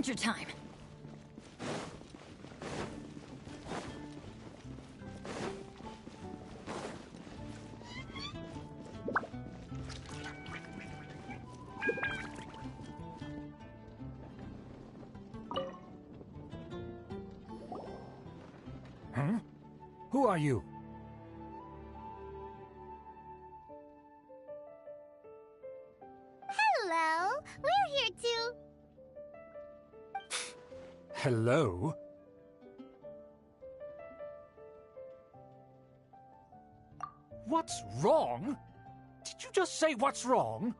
Adventure time! Huh? Who are you? Hello! We're here too. Hello? What's wrong? Did you just say what's wrong?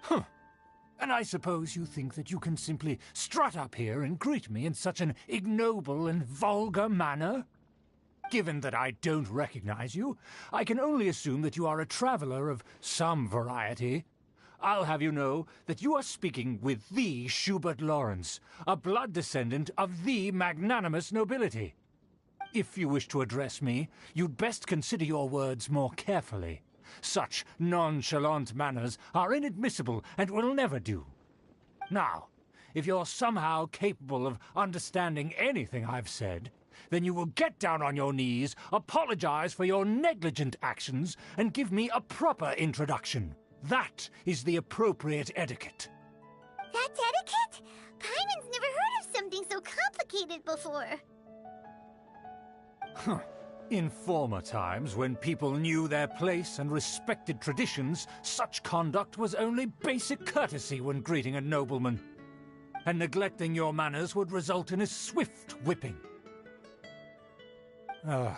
Huh. And I suppose you think that you can simply strut up here and greet me in such an ignoble and vulgar manner? Given that I don't recognize you, I can only assume that you are a traveler of some variety. I'll have you know that you are speaking with the Schubert Lawrence, a blood descendant of the magnanimous nobility. If you wish to address me, you'd best consider your words more carefully. Such nonchalant manners are inadmissible and will never do. Now, if you're somehow capable of understanding anything I've said, then you will get down on your knees, apologize for your negligent actions, and give me a proper introduction. That is the appropriate etiquette. That's etiquette? Paimon's never heard of something so complicated before. Huh. In former times, when people knew their place and respected traditions, such conduct was only basic courtesy when greeting a nobleman. And neglecting your manners would result in a swift whipping. But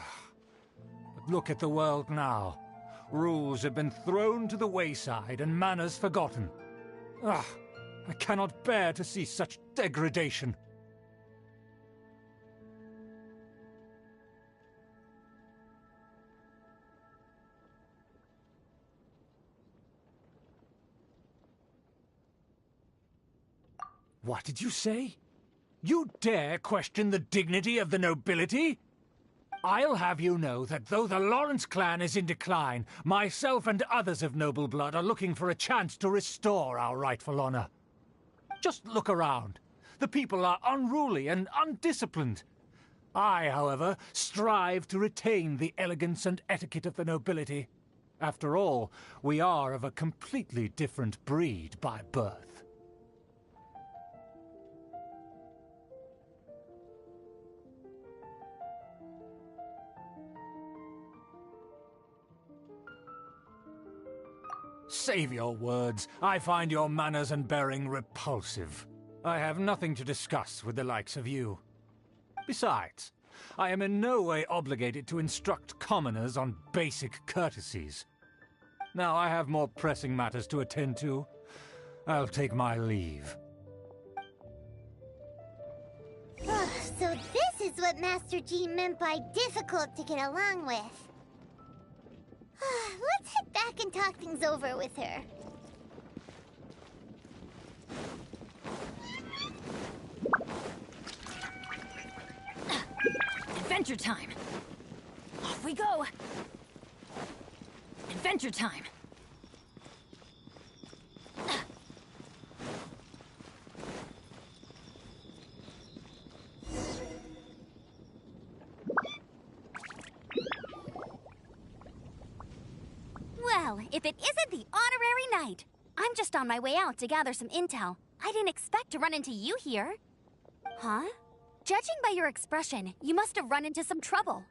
look at the world now. Rules have been thrown to the wayside and manners forgotten. I cannot bear to see such degradation. What did you say? You dare question the dignity of the nobility? I'll have you know that though the Lawrence clan is in decline, myself and others of noble blood are looking for a chance to restore our rightful honor. Just look around. The people are unruly and undisciplined. I, however, strive to retain the elegance and etiquette of the nobility. After all, we are of a completely different breed by birth. Save your words. I find your manners and bearing repulsive. I have nothing to discuss with the likes of you. Besides, I am in no way obligated to instruct commoners on basic courtesies. Now I have more pressing matters to attend to. I'll take my leave. So this is what Master G meant by difficult to get along with. Let's head back and talk things over with her. Adventure time! Off we go! Adventure time! Well, if it isn't the honorary knight. I'm just on my way out to gather some intel. I didn't expect to run into you here. Huh? Judging by your expression, you must have run into some trouble.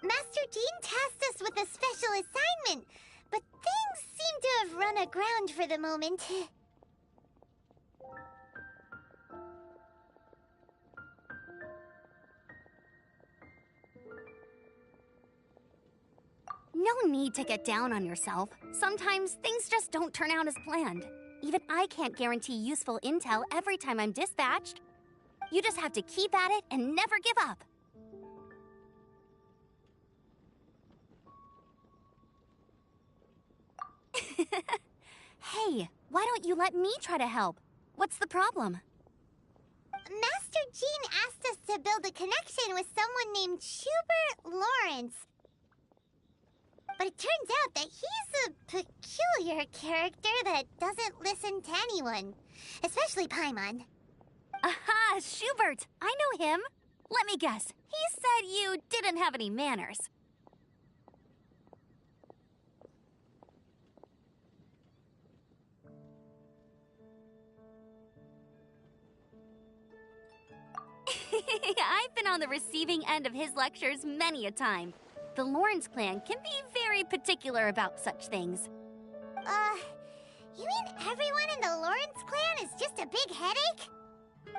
Master Jean tasked us with a special assignment, but things seem to have run aground for the moment. No need to get down on yourself. Sometimes things just don't turn out as planned. Even I can't guarantee useful intel every time I'm dispatched. You just have to keep at it and never give up. Hey, why don't you let me try to help? What's the problem? Master Jean asked us to build a connection with someone named Schubert Lawrence. But it turns out that he's a peculiar character that doesn't listen to anyone, especially Paimon. Aha, Schubert! I know him. Let me guess. He said you didn't have any manners. I've been on the receiving end of his lectures many a time. The Lawrence clan can be very particular about such things. You mean everyone in the Lawrence clan is just a big headache?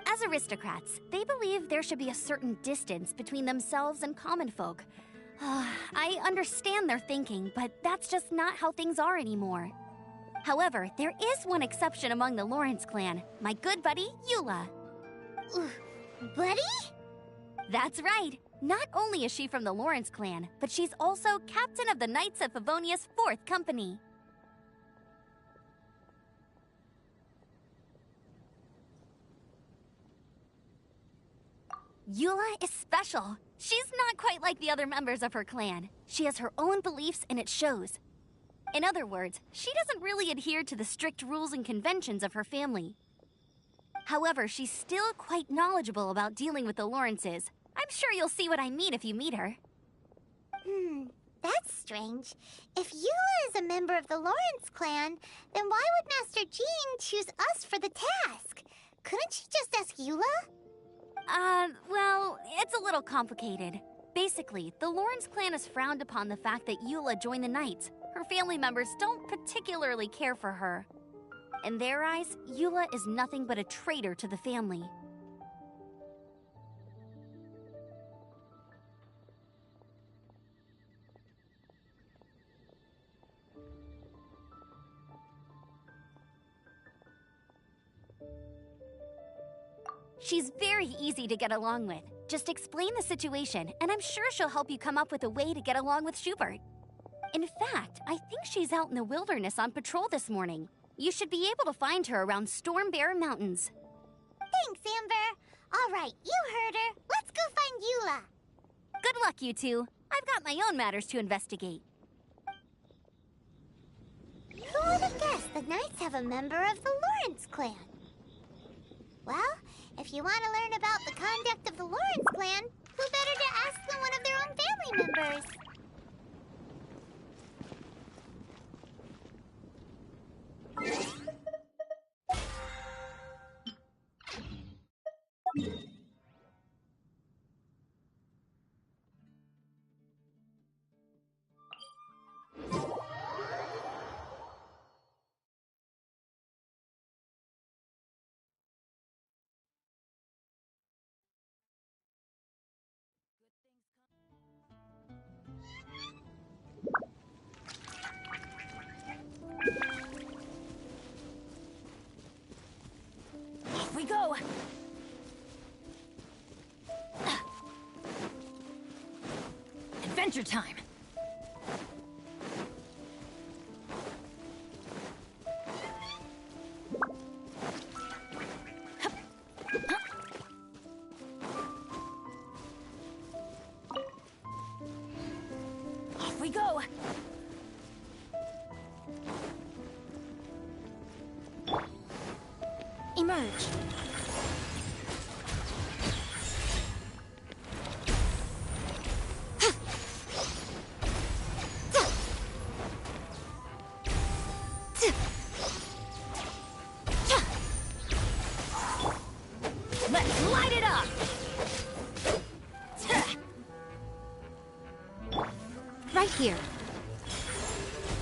As aristocrats, they believe there should be a certain distance between themselves and common folk. I understand their thinking, but that's just not how things are anymore. However, there is one exception among the Lawrence clan, my good buddy, Eula. Buddy? That's right. Not only is she from the Lawrence clan, but she's also captain of the Knights of Favonia's 4th Company. Eula is special. She's not quite like the other members of her clan. She has her own beliefs and it shows. In other words, she doesn't really adhere to the strict rules and conventions of her family. However, she's still quite knowledgeable about dealing with the Lawrences. I'm sure you'll see what I mean if you meet her. That's strange. If Eula is a member of the Lawrence clan, then why would Master Jean choose us for the task? Couldn't she just ask Eula? Well, it's a little complicated. Basically, the Lawrence clan has frowned upon the fact that Eula joined the Knights. Her family members don't particularly care for her. In their eyes, Eula is nothing but a traitor to the family. She's very easy to get along with. Just explain the situation, and I'm sure she'll help you come up with a way to get along with Schubert. In fact, I think she's out in the wilderness on patrol this morning. You should be able to find her around Storm Bear Mountains. Thanks, Amber. All right, you heard her. Let's go find Eula. Good luck, you two. I've got my own matters to investigate. Who would have guessed the Knights have a member of the Lawrence clan? Well, if you want to learn about the conduct of the Lawrence clan, who better to ask than one of their own family members? Off we go! Adventure time! Off we go! Emerge. Let's light it up! Right here.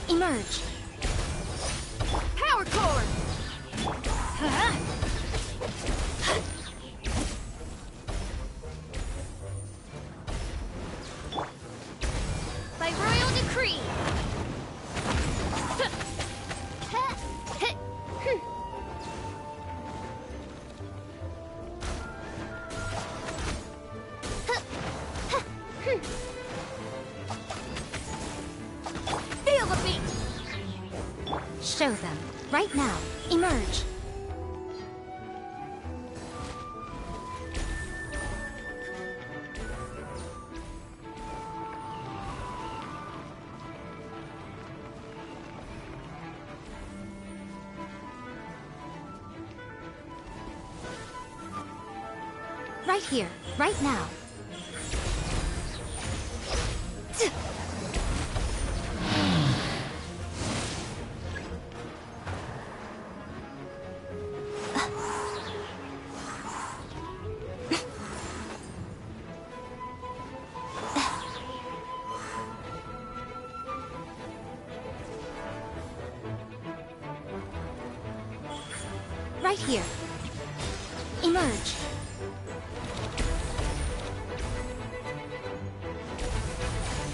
Emerge. Power cord! By royal decree! Feel the beat! Show them. Right now. Emerge. Right here, right now. Right here. Emerge.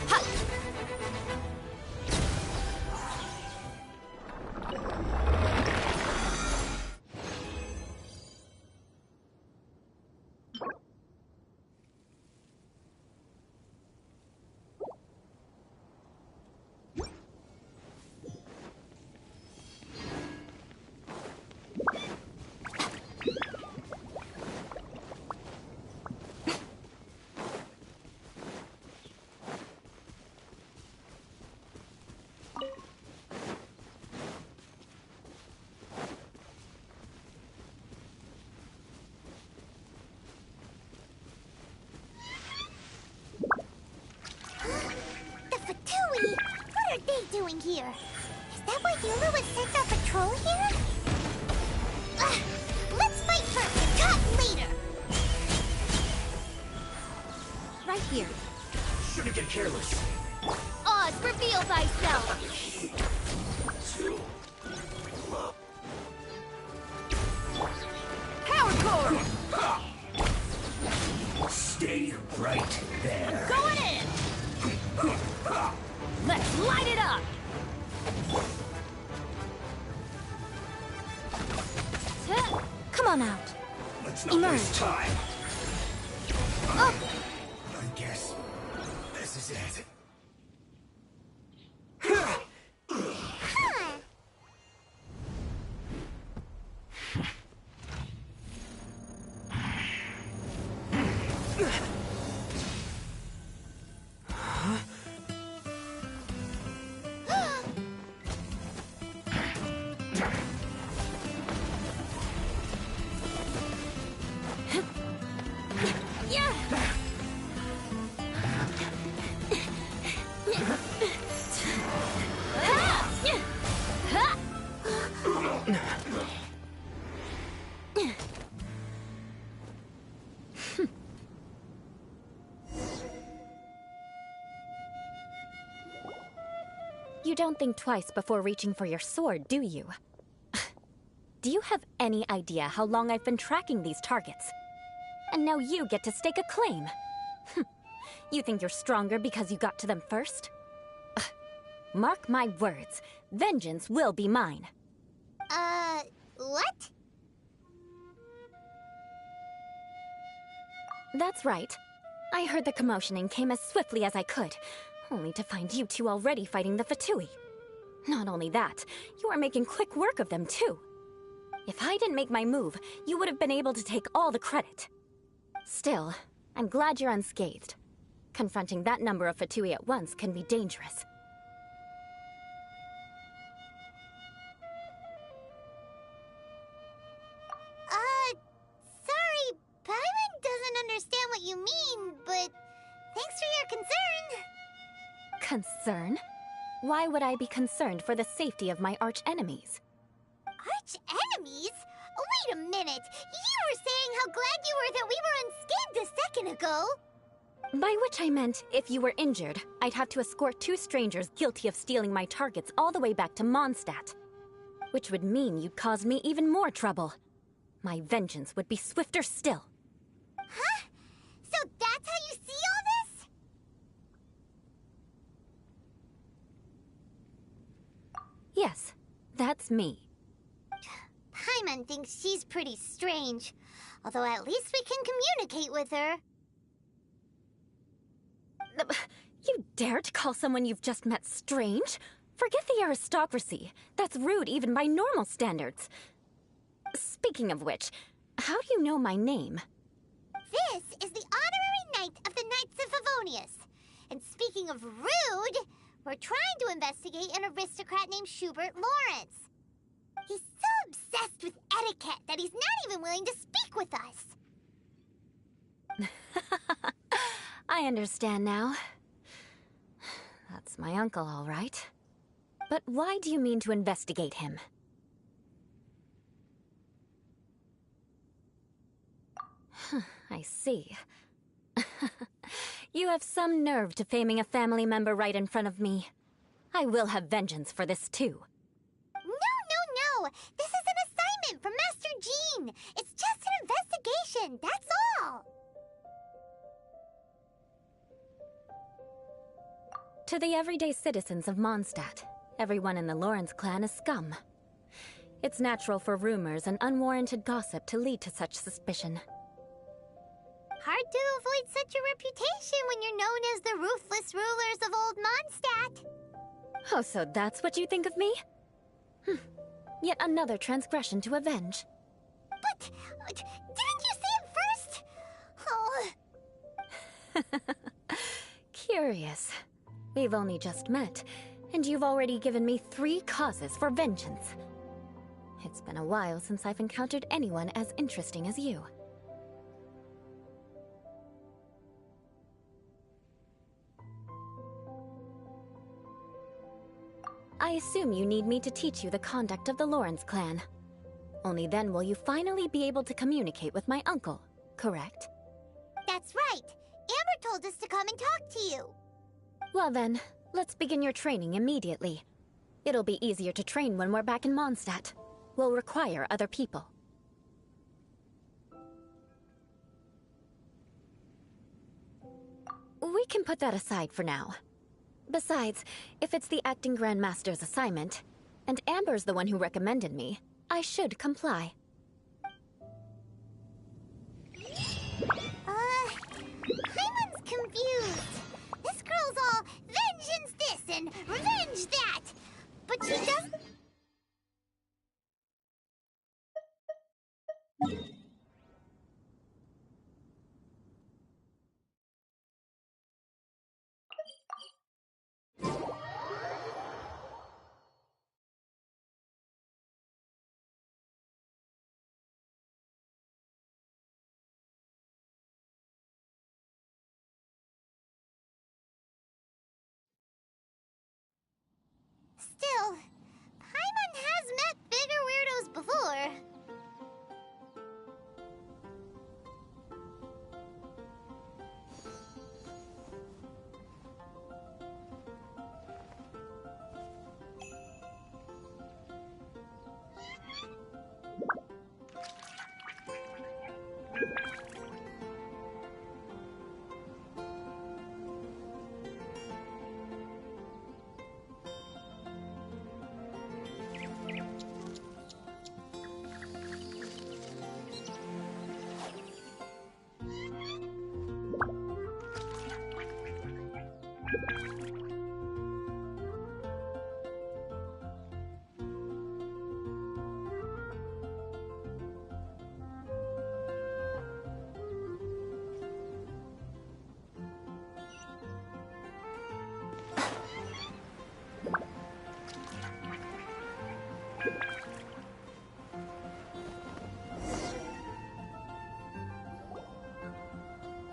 Ha! The Fatui? What are they doing here? Is that why Eula was sent on patrol here? Let's fight first and talk later! Right here. Shouldn't get careless. Oz, reveal thyself! Power core! Stay right there. Going in! Let's light it up! Come on out. Let's not Emerge. waste time. Up! I guess this is it. Huh. Yeah! You don't think twice before reaching for your sword, do you? Do you have any idea how long I've been tracking these targets? And now you get to stake a claim. You think you're stronger because you got to them first? Mark my words, vengeance will be mine. What? That's right. I heard the commotion and came as swiftly as I could, only to find you two already fighting the Fatui. Not only that, you are making quick work of them too. If I didn't make my move, you would have been able to take all the credit. Still, I'm glad you're unscathed. Confronting that number of Fatui at once can be dangerous. Sorry, Paimon doesn't understand what you mean, but thanks for your concern. Concern? Why would I be concerned for the safety of my arch-enemies? Arch-enemies? Wait a minute! You were saying how glad you were that we were unscathed a second ago! By which I meant, if you were injured, I'd have to escort two strangers guilty of stealing my targets all the way back to Mondstadt. Which would mean you'd cause me even more trouble. My vengeance would be swifter still. Huh? So that's how you see all this? Yes, that's me. Paimon thinks she's pretty strange. Although at least we can communicate with her. You dare to call someone you've just met strange? Forget the aristocracy. That's rude even by normal standards. Speaking of which, how do you know my name? This is the honorary knight of the Knights of Favonius. And speaking of rude, we're trying to investigate an aristocrat named Schubert Lawrence. He's so obsessed with etiquette that he's not even willing to speak with us. I understand now. That's my uncle, all right. But why do you mean to investigate him? I see. You have some nerve to faming a family member right in front of me. I will have vengeance for this too. No! This is an assignment from Master Jean! It's just an investigation, that's all! To the everyday citizens of Mondstadt, everyone in the Lawrence clan is scum. It's natural for rumors and unwarranted gossip to lead to such suspicion. Hard to avoid such a reputation when you're known as the ruthless rulers of Old Mondstadt. Oh, so that's what you think of me? Yet another transgression to avenge. But, didn't you say it first? Oh. Curious. We've only just met, and you've already given me 3 causes for vengeance. It's been a while since I've encountered anyone as interesting as you. I assume you need me to teach you the conduct of the Lawrence clan. Only then will you finally be able to communicate with my uncle, correct? That's right. Amber told us to come and talk to you. Well then, let's begin your training immediately. It'll be easier to train when we're back in Mondstadt. We'll require other people. We can put that aside for now. Besides, if it's the acting Grandmaster's assignment, and Amber's the one who recommended me, I should comply. Paimon's confused. This girl's all vengeance this and revenge that. But she doesn't... Still, Paimon has met bigger weirdos before.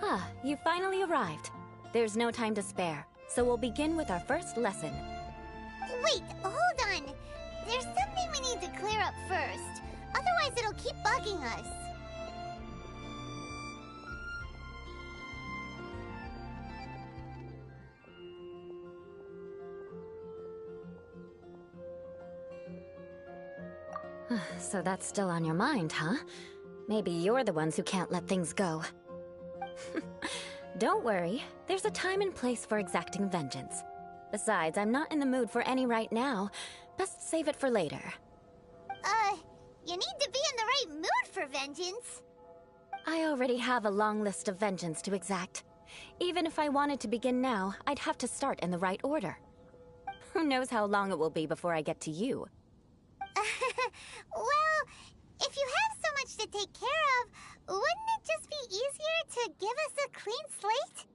Ah, you finally arrived. There's no time to spare, so we'll begin with our first lesson. Wait, hold on. There's something we need to clear up first. Otherwise it'll keep bugging us. So that's still on your mind, huh? Maybe you're the ones who can't let things go. Don't worry, there's a time and place for exacting vengeance. Besides, I'm not in the mood for any right now. Best save it for later. You need to be in the right mood for vengeance. I already have a long list of vengeance to exact. Even if I wanted to begin now, I'd have to start in the right order. Who knows how long it will be before I get to you? Well, if you have so much to take care of, wouldn't it just be easier to give us a clean slate?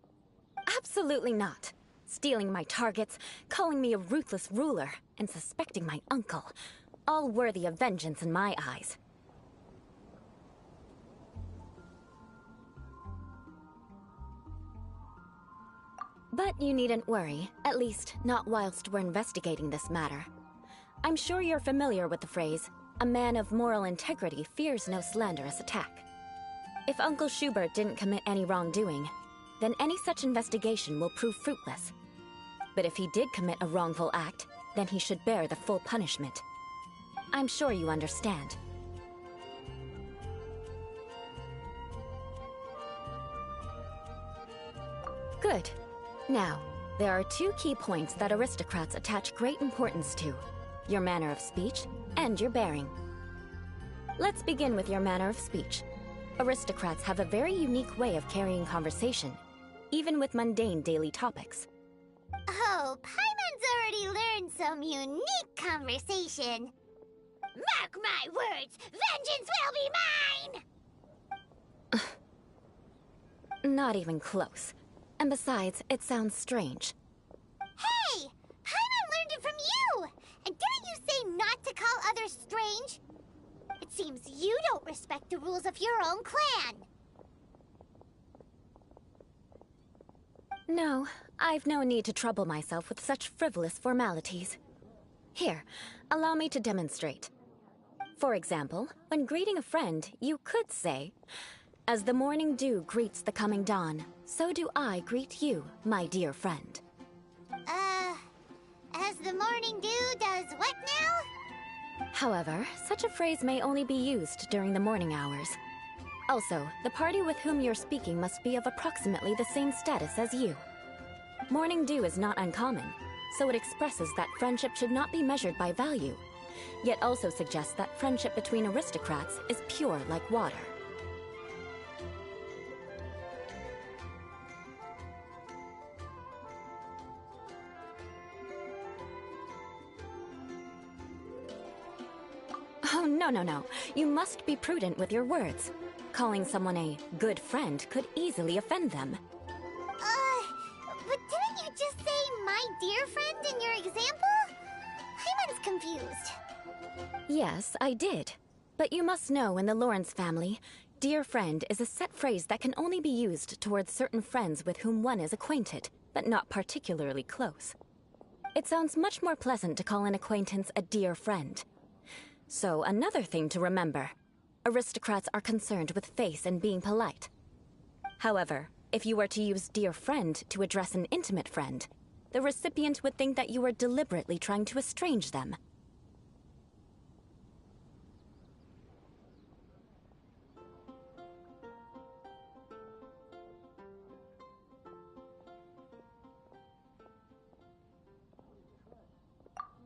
Absolutely not. Stealing my targets, calling me a ruthless ruler, and suspecting my uncle. All worthy of vengeance in my eyes. But you needn't worry, at least not whilst we're investigating this matter. I'm sure you're familiar with the phrase, "A man of moral integrity fears no slanderous attack." If Uncle Schubert didn't commit any wrongdoing, then any such investigation will prove fruitless. But if he did commit a wrongful act, then he should bear the full punishment. I'm sure you understand. Good. Now, there are two key points that aristocrats attach great importance to: your manner of speech and your bearing. Let's begin with your manner of speech. Aristocrats have a very unique way of carrying conversation, even with mundane daily topics. Oh, Paimon's already learned some unique conversation. Mark my words, vengeance will be mine! Not even close. And besides, it sounds strange. Hey! Paimon learned it from you! And didn't you say not to call others strange? It seems you don't respect the rules of your own clan. No, I've no need to trouble myself with such frivolous formalities. Here, allow me to demonstrate. For example, when greeting a friend, you could say, "As the morning dew greets the coming dawn, so do I greet you, my dear friend." As the morning dew does what now? However, such a phrase may only be used during the morning hours. Also, the party with whom you're speaking must be of approximately the same status as you. Morning dew is not uncommon, so it expresses that friendship should not be measured by value, yet also suggests that friendship between aristocrats is pure like water. Oh, no. You must be prudent with your words. Calling someone a good friend could easily offend them. But didn't you just say "my dear friend" in your example? Paimon's confused. Yes, I did. But you must know in the Lawrence family, "dear friend" is a set phrase that can only be used towards certain friends with whom one is acquainted, but not particularly close. It sounds much more pleasant to call an acquaintance a dear friend. So, another thing to remember. Aristocrats are concerned with face and being polite. However, if you were to use "dear friend" to address an intimate friend, the recipient would think that you were deliberately trying to estrange them.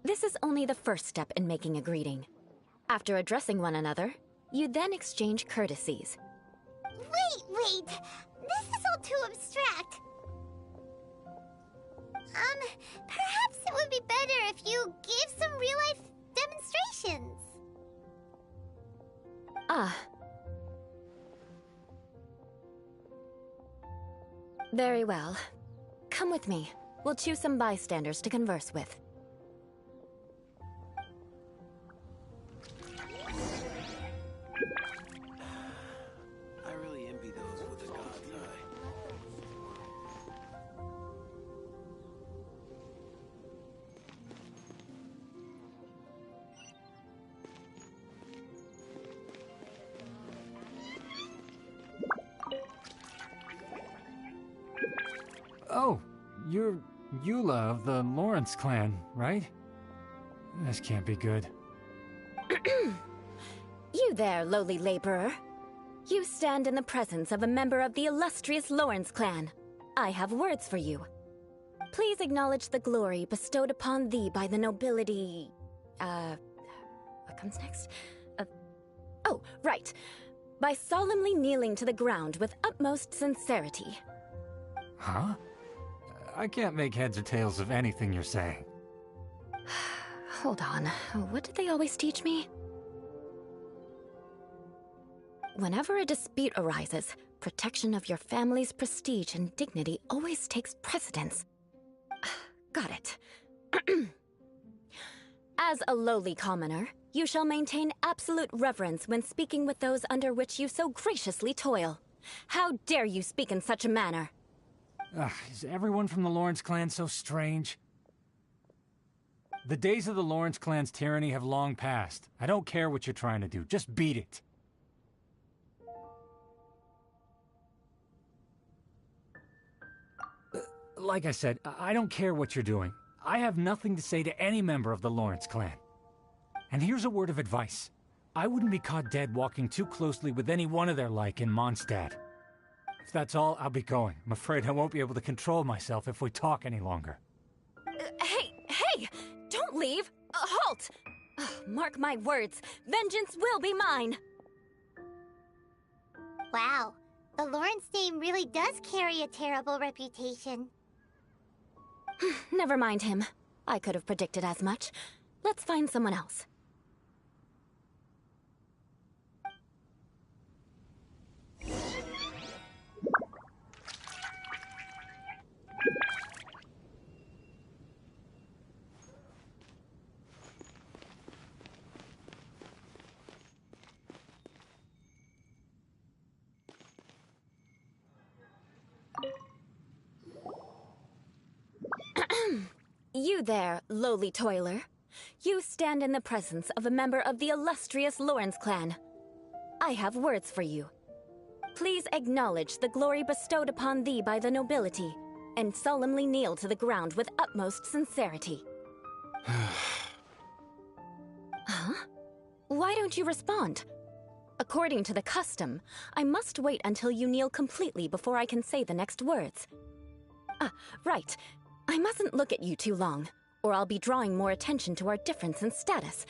This is only the first step in making a greeting. After addressing one another, you then exchange courtesies. Wait! This is all too abstract. Perhaps it would be better if you gave some real-life demonstrations. Ah. Very well. Come with me. We'll choose some bystanders to converse with. I really envy those with a god's eye. Oh, you're Eula of the Lawrence clan, right? This can't be good. You there, lowly laborer. You stand in the presence of a member of the illustrious Lawrence clan. I have words for you. Please acknowledge the glory bestowed upon thee by the nobility... What comes next? Oh, right. By solemnly kneeling to the ground with utmost sincerity. Huh? I can't make heads or tails of anything you're saying. Hold on. What did they always teach me? Whenever a dispute arises, protection of your family's prestige and dignity always takes precedence. Got it. As a lowly commoner, you shall maintain absolute reverence when speaking with those under which you so graciously toil. How dare you speak in such a manner? Is everyone from the Lawrence clan so strange? The days of the Lawrence clan's tyranny have long passed. I don't care what you're trying to do. Just beat it. Like I said, I don't care what you're doing. I have nothing to say to any member of the Lawrence clan. And here's a word of advice. I wouldn't be caught dead walking too closely with any one of their like in Mondstadt. If that's all, I'll be going. I'm afraid I won't be able to control myself if we talk any longer. Hey! Don't leave! Halt! Mark my words, vengeance will be mine! Wow, the Lawrence name really does carry a terrible reputation. Never mind him. I could have predicted as much. Let's find someone else. You there, lowly toiler. You stand in the presence of a member of the illustrious Lawrence clan. I have words for you. Please acknowledge the glory bestowed upon thee by the nobility, and solemnly kneel to the ground with utmost sincerity. Huh? Why don't you respond? According to the custom, I must wait until you kneel completely before I can say the next words. Right. I mustn't look at you too long, or I'll be drawing more attention to our difference in status.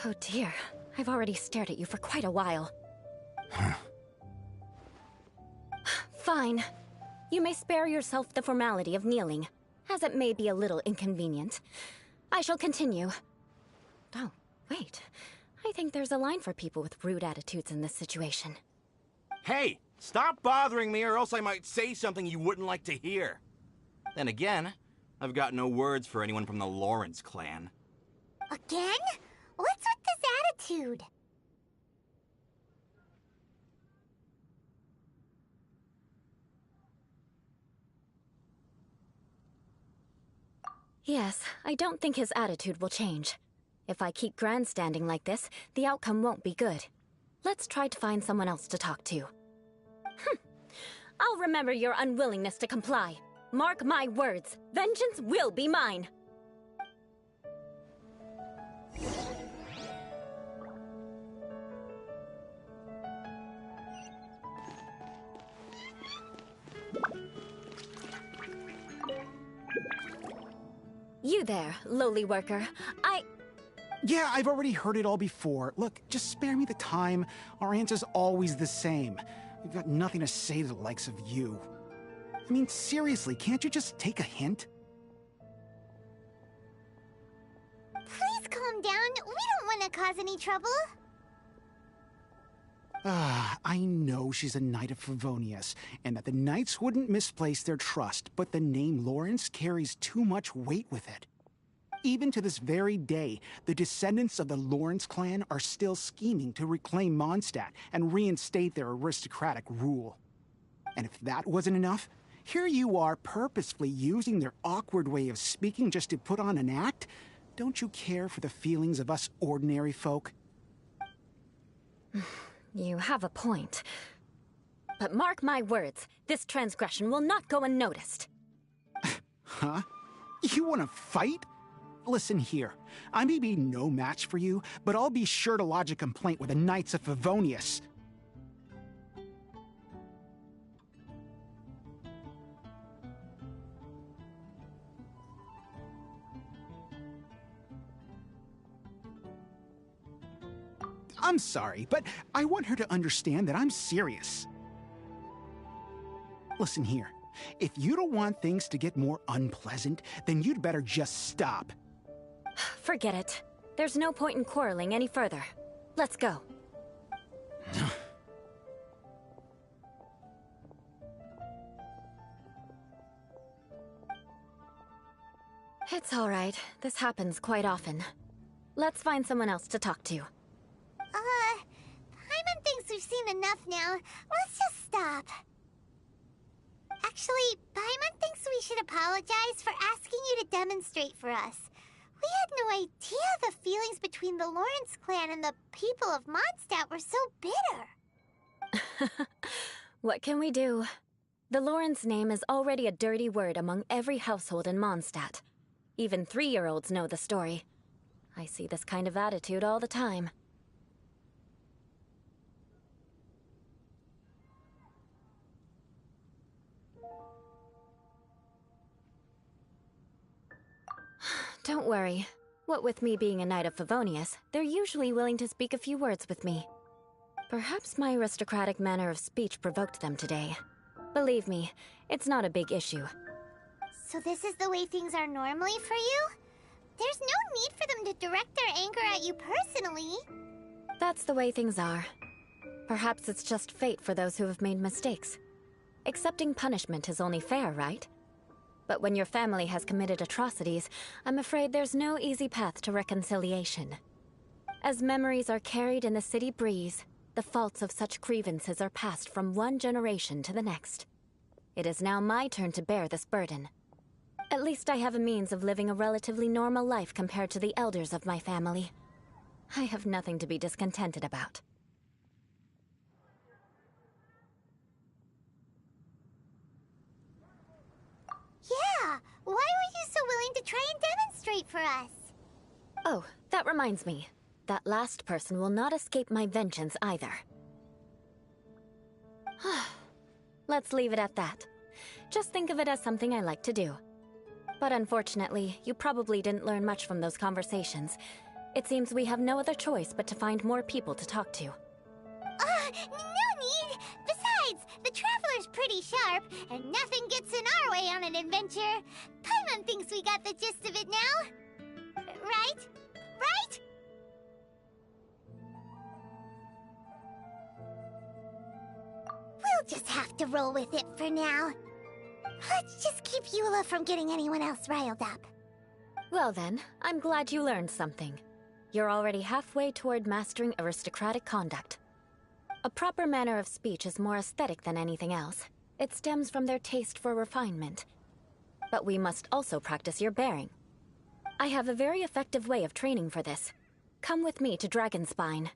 Oh dear, I've already stared at you for quite a while. Fine. You may spare yourself the formality of kneeling, as it may be a little inconvenient. I shall continue. Oh, wait. I think there's a line for people with rude attitudes in this situation. Hey, stop bothering me or else I might say something you wouldn't like to hear. Then again, I've got no words for anyone from the Lawrence clan. Again? What's with this attitude? Yes, I don't think his attitude will change. If I keep grandstanding like this, the outcome won't be good. Let's try to find someone else to talk to. I'll remember your unwillingness to comply. Mark my words, vengeance will be mine. You there, lowly worker. Yeah, I've already heard it all before. Look, just spare me the time. Our answer's always the same. We've got nothing to say to the likes of you. I mean, seriously, can't you just take a hint? Please calm down. We don't want to cause any trouble. I know she's a Knight of Favonius, and that the Knights wouldn't misplace their trust, but the name Lawrence carries too much weight with it. Even to this very day, the descendants of the Lawrence clan are still scheming to reclaim Mondstadt and reinstate their aristocratic rule. And if that wasn't enough, here you are purposefully using their awkward way of speaking just to put on an act? Don't you care for the feelings of us ordinary folk? You have a point. But mark my words, this transgression will not go unnoticed. Huh? You want to fight? Listen here, I may be no match for you, but I'll be sure to lodge a complaint with the Knights of Favonius. I'm sorry, but I want her to understand that I'm serious. Listen here, if you don't want things to get more unpleasant, then you'd better just stop. Forget it. There's no point in quarreling any further. Let's go. It's all right. This happens quite often. Let's find someone else to talk to. Paimon thinks we've seen enough now. Let's just stop. Actually, Paimon thinks we should apologize for asking you to demonstrate for us. We had no idea the feelings between the Lawrence clan and the people of Mondstadt were so bitter. What can we do? The Lawrence name is already a dirty word among every household in Mondstadt. Even 3-year-olds know the story. I see this kind of attitude all the time. Don't worry. What with me being a Knight of Favonius, they're usually willing to speak a few words with me. Perhaps my aristocratic manner of speech provoked them today. Believe me, it's not a big issue. So this is the way things are normally for you? There's no need for them to direct their anger at you personally. That's the way things are. Perhaps it's just fate for those who have made mistakes. Accepting punishment is only fair, right? But when your family has committed atrocities, I'm afraid there's no easy path to reconciliation. As memories are carried in the city breeze, the faults of such grievances are passed from one generation to the next. It is now my turn to bear this burden. At least I have a means of living a relatively normal life compared to the elders of my family. I have nothing to be discontented about. Yeah, why were you so willing to try and demonstrate for us? Oh, that reminds me. That last person will not escape my vengeance either. Let's leave it at that. Just think of it as something I like to do. But unfortunately, you probably didn't learn much from those conversations. It seems we have no other choice but to find more people to talk to. No need! Besides, the Traveler's pretty sharp, and nothing gets in our way on an adventure. Paimon thinks we got the gist of it now. Right? Right? We'll just have to roll with it for now. Let's just keep Eula from getting anyone else riled up. Well then, I'm glad you learned something. You're already halfway toward mastering aristocratic conduct. A proper manner of speech is more aesthetic than anything else. It stems from their taste for refinement. But we must also practice your bearing. I have a very effective way of training for this. Come with me to Dragonspine.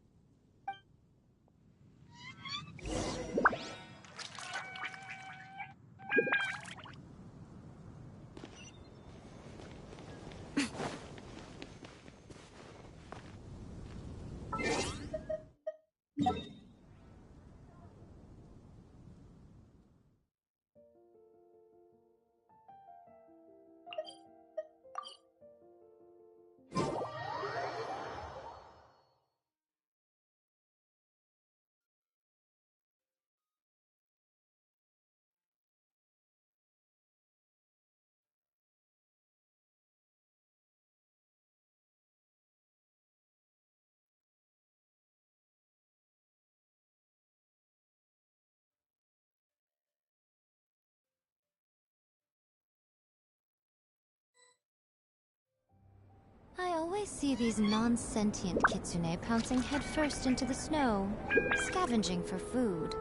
I always see these non-sentient kitsune pouncing headfirst into the snow, scavenging for food.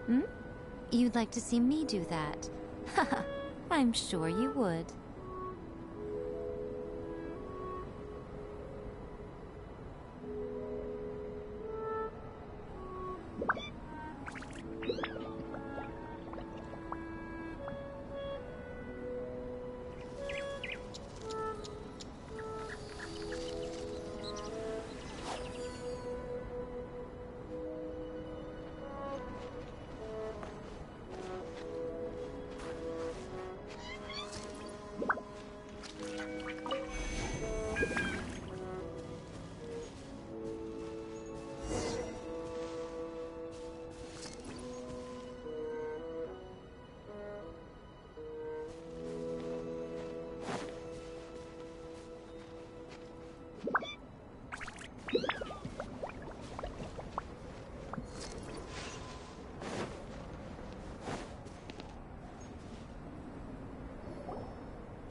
Hmm? You'd like to see me do that? Haha, I'm sure you would.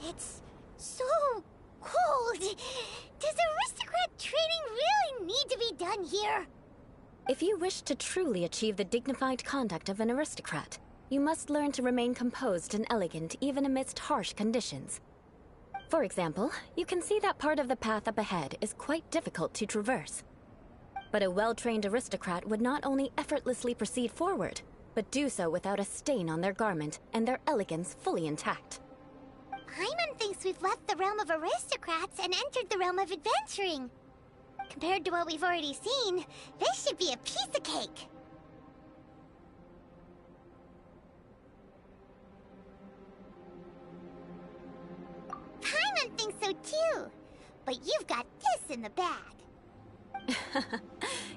It's so cold. Does aristocrat training really need to be done here? If you wish to truly achieve the dignified conduct of an aristocrat, you must learn to remain composed and elegant even amidst harsh conditions. For example, you can see that part of the path up ahead is quite difficult to traverse. But a well-trained aristocrat would not only effortlessly proceed forward, but do so without a stain on their garment and their elegance fully intact. Paimon thinks we've left the realm of aristocrats and entered the realm of adventuring. Compared to what we've already seen, this should be a piece of cake. Paimon thinks so too, but you've got this in the bag.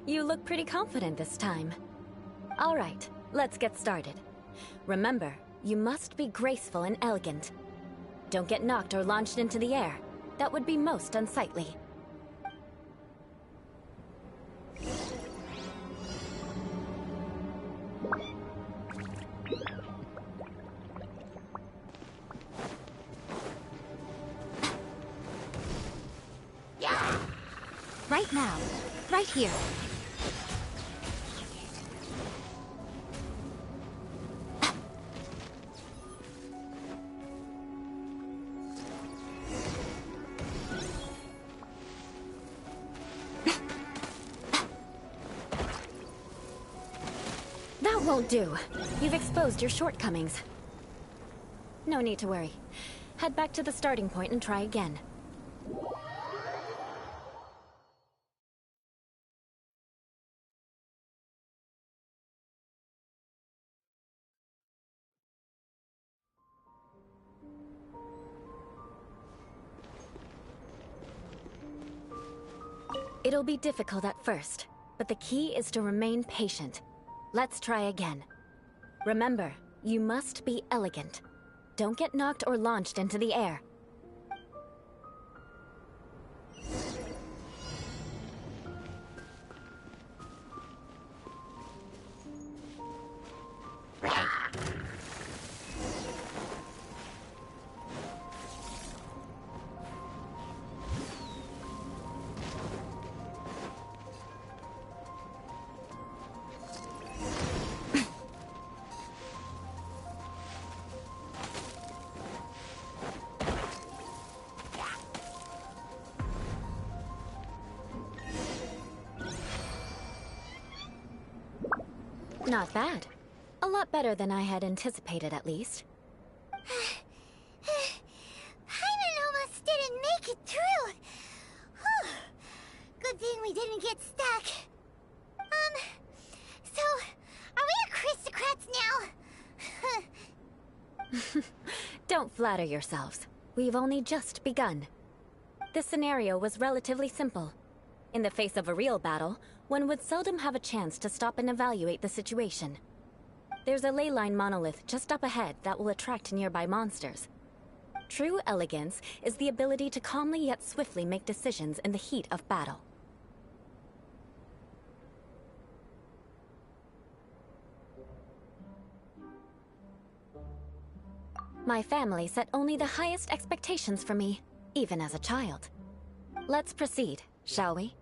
You look pretty confident this time. All right, let's get started. Remember, you must be graceful and elegant. Don't get knocked or launched into the air. That would be most unsightly. Right now. Right here. That won't do. You've exposed your shortcomings. No need to worry. Head back to the starting point and try again. It'll be difficult at first, but the key is to remain patient. Let's try again. Remember, you must be elegant. Don't get knocked or launched into the air. Not bad. A lot better than I had anticipated, at least. Paimon almost didn't make it through. Whew. Good thing we didn't get stuck. So, are we aristocrats now? Don't flatter yourselves. We've only just begun. This scenario was relatively simple. In the face of a real battle, one would seldom have a chance to stop and evaluate the situation. There's a ley line monolith just up ahead that will attract nearby monsters. True elegance is the ability to calmly yet swiftly make decisions in the heat of battle. My family set only the highest expectations for me, even as a child. Let's proceed, shall we?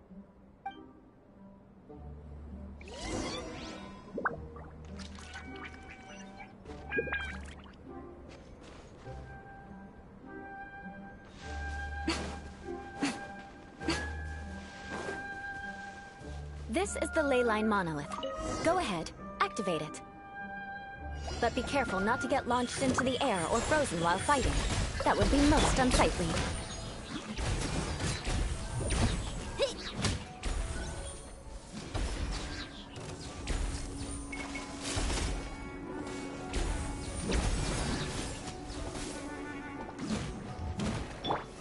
This is the ley line monolith. Go ahead, activate it. But be careful not to get launched into the air or frozen while fighting. That would be most unsightly.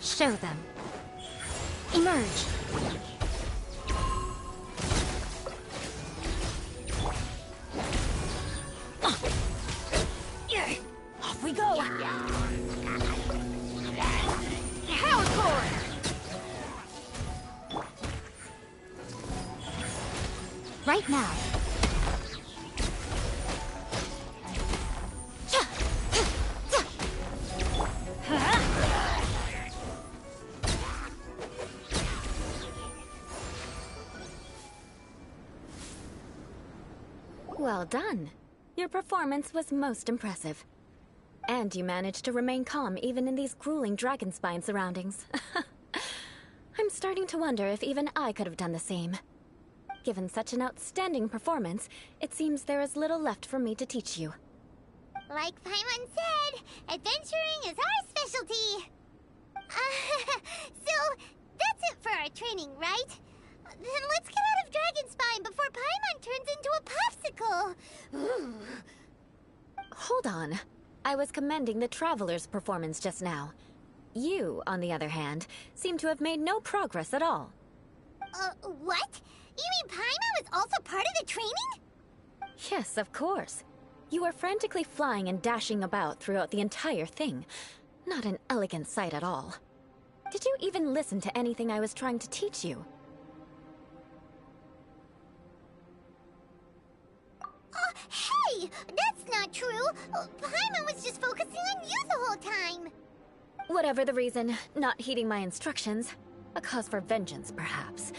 Show them. Emerge. Off we go! Power core! Right now. Well done. Your performance was most impressive. And you managed to remain calm even in these grueling dragonspine surroundings. I'm starting to wonder if even I could have done the same. Given such an outstanding performance, it seems there is little left for me to teach you. Like Paimon said, adventuring is our specialty. So, that's it for our training, right? Then let's get out of Dragonspine before Paimon turns into a popsicle. Hold on. I was commending the Traveler's performance just now. You, on the other hand, seem to have made no progress at all. What? You mean Paimon was also part of the training? Yes, of course. You were frantically flying and dashing about throughout the entire thing. Not an elegant sight at all. Did you even listen to anything I was trying to teach you? Hey! That's not true! Paimon was just focusing on you the whole time! Whatever the reason, not heeding my instructions. A cause for vengeance, perhaps.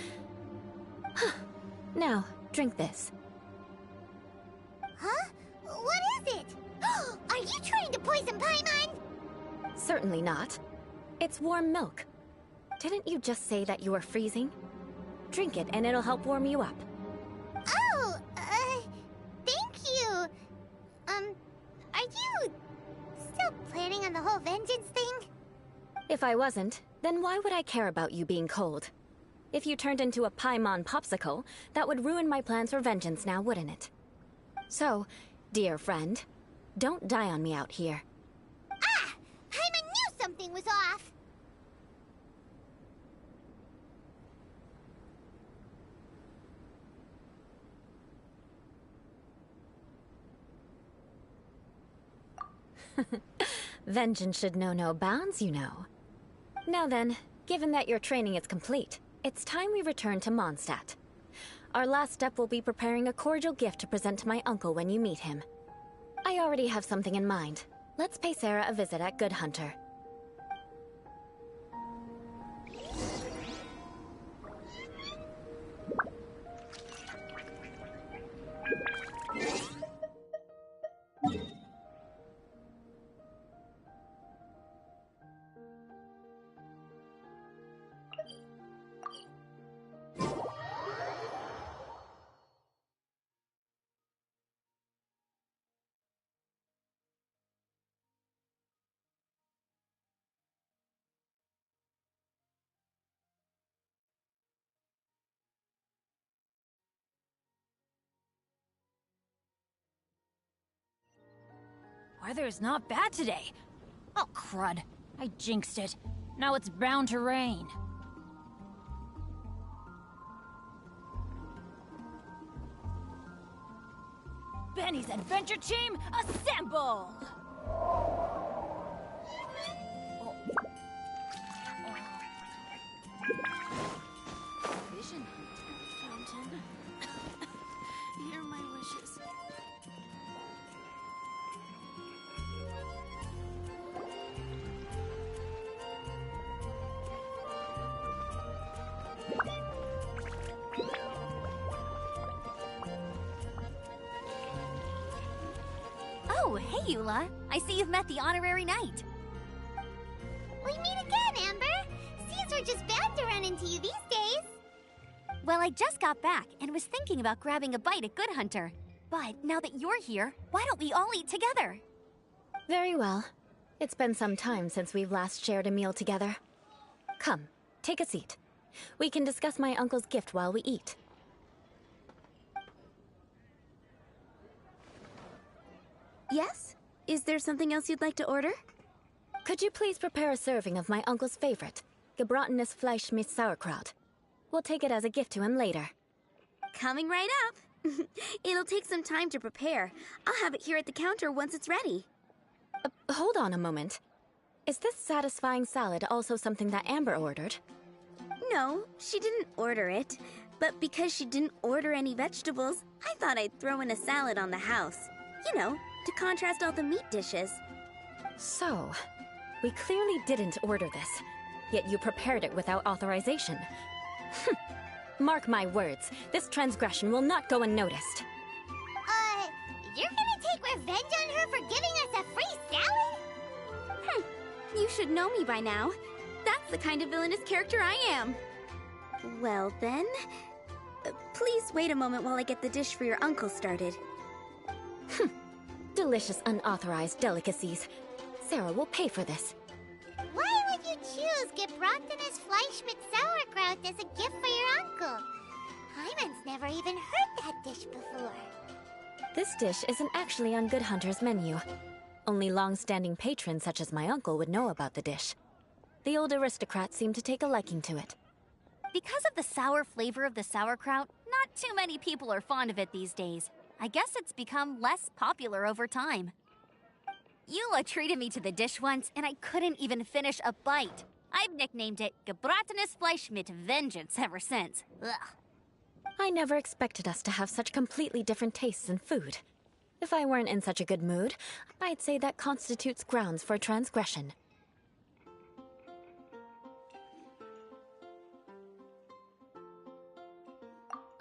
Now, drink this. Huh? What is it? Are you trying to poison Paimon? Certainly not. It's warm milk. Didn't you just say that you were freezing? Drink it and it'll help warm you up. Oh, thank you. Are you still planning on the whole vengeance thing? If I wasn't, then why would I care about you being cold? If you turned into a Paimon popsicle, that would ruin my plans for vengeance now, wouldn't it? So, dear friend, don't die on me out here. Ah! Paimon knew something was off! Vengeance should know no bounds, you know. Now then, given that your training is complete, it's time we return to Mondstadt. Our last step will be preparing a cordial gift to present to my uncle when you meet him. I already have something in mind. Let's pay Sarah a visit at Good Hunter. Weather is not bad today. Oh, crud. I jinxed it. Now it's bound to rain. Benny's Adventure Team, assemble! Vision fountain. Hear my wishes. Oh, hey, Eula. I see you've met the honorary knight. We meet again, Amber! Seems we're just bound to run into you these days. Well, I just got back and was thinking about grabbing a bite at Good Hunter. But now that you're here, why don't we all eat together? Very well. It's been some time since we've last shared a meal together. Come, take a seat. We can discuss my uncle's gift while we eat. Yes? Is there something else you'd like to order? Could you please prepare a serving of my uncle's favorite, gebratenes Fleisch mit Sauerkraut? We'll take it as a gift to him later. Coming right up. It'll take some time to prepare. I'll have it here at the counter once it's ready. Hold on a moment. Is this satisfying salad also something that Amber ordered? No, she didn't order it. But because she didn't order any vegetables, I thought I'd throw in a salad on the house. You know, to contrast all the meat dishes. So, we clearly didn't order this, yet you prepared it without authorization. Mark my words, this transgression will not go unnoticed. You're gonna get revenge on her for giving us a free salad? You should know me by now. That's the kind of villainous character I am. Well then, please wait a moment while I get the dish for your uncle started. Delicious unauthorized delicacies. Sarah will pay for this. Why would you choose gebratenes Fleisch mit Sauerkraut as a gift for your uncle? Hyman's never even heard that dish before. This dish isn't actually on Good Hunter's menu. Only long-standing patrons such as my uncle would know about the dish. The old aristocrats seem to take a liking to it. Because of the sour flavor of the sauerkraut, not too many people are fond of it these days. I guess it's become less popular over time. Eula treated me to the dish once, and I couldn't even finish a bite. I've nicknamed it gebratenes Fleisch mit Vengeance ever since. Ugh. I never expected us to have such completely different tastes in food. If I weren't in such a good mood, I'd say that constitutes grounds for transgression.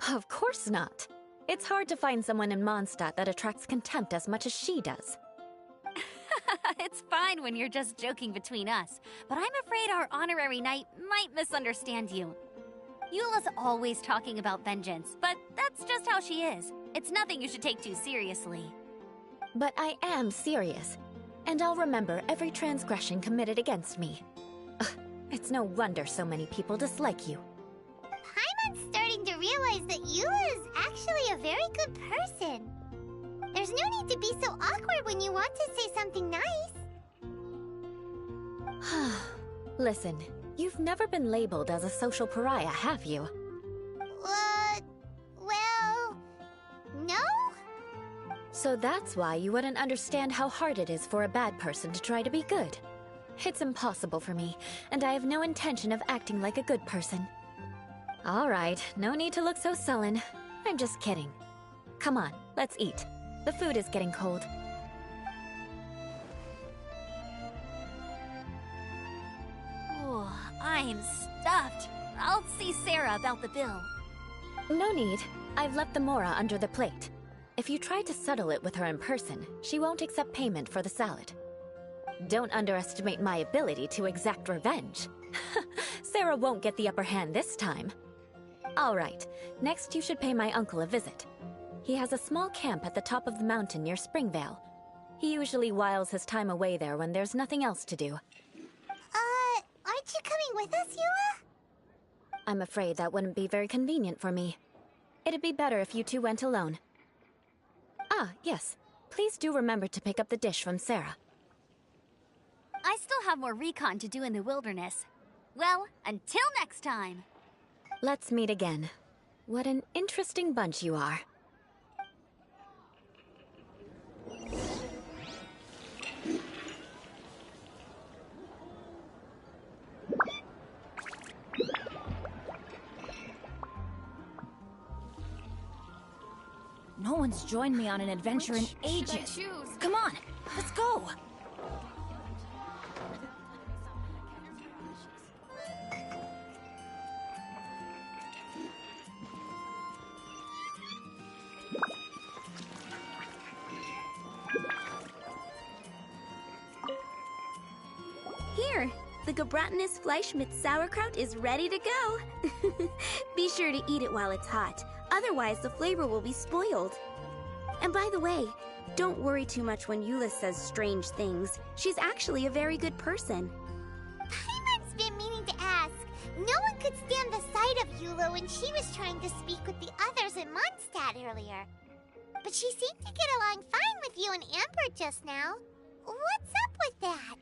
Of course not. It's hard to find someone in Mondstadt that attracts contempt as much as she does. It's fine when you're just joking between us, but I'm afraid our honorary knight might misunderstand you. Eula's always talking about vengeance, but that's just how she is. It's nothing you should take too seriously. But I am serious, and I'll remember every transgression committed against me. Ugh, it's no wonder so many people dislike you. Paimon's starting to realize that Eula is actually a very good person. There's no need to be so awkward when you want to say something nice. Listen, you've never been labeled as a social pariah, have you? Well, no? So that's why you wouldn't understand how hard it is for a bad person to try to be good. It's impossible for me, and I have no intention of acting like a good person. All right, no need to look so sullen. I'm just kidding. Come on, let's eat. The food is getting cold. Oh, I'm stuffed. I'll see Sarah about the bill. No need. I've left the mora under the plate. If you try to settle it with her in person, she won't accept payment for the salad. Don't underestimate my ability to exact revenge. Sarah won't get the upper hand this time. All right, next you should pay my uncle a visit. He has a small camp at the top of the mountain near Springvale. He usually whiles his time away there when there's nothing else to do. Aren't you coming with us, Eula? I'm afraid that wouldn't be very convenient for me. It'd be better if you two went alone. Ah, yes. Please do remember to pick up the dish from Sarah. I still have more recon to do in the wilderness. Well, until next time. Let's meet again. What an interesting bunch you are. No one's joined me on an adventure in ages. Come on, let's go! Here, the gebratenes Fleisch mit Sauerkraut is ready to go. Be sure to eat it while it's hot, otherwise the flavor will be spoiled. And by the way, don't worry too much when Eula says strange things. She's actually a very good person. Paimon's been meaning to ask. No one could stand the sight of Eula when she was trying to speak with the others in Mondstadt earlier. But she seemed to get along fine with you and Amber just now. What's up with that?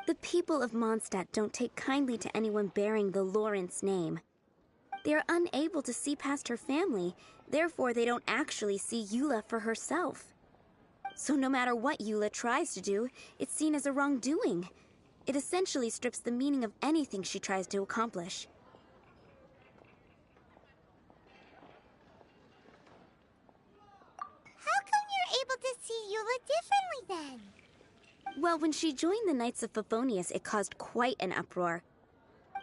The people of Mondstadt don't take kindly to anyone bearing the Lawrence name. They are unable to see past her family, therefore they don't actually see Eula for herself. So no matter what Eula tries to do, it's seen as a wrongdoing. It essentially strips the meaning of anything she tries to accomplish. How come you're able to see Eula differently then? Well, when she joined the Knights of Favonius, it caused quite an uproar.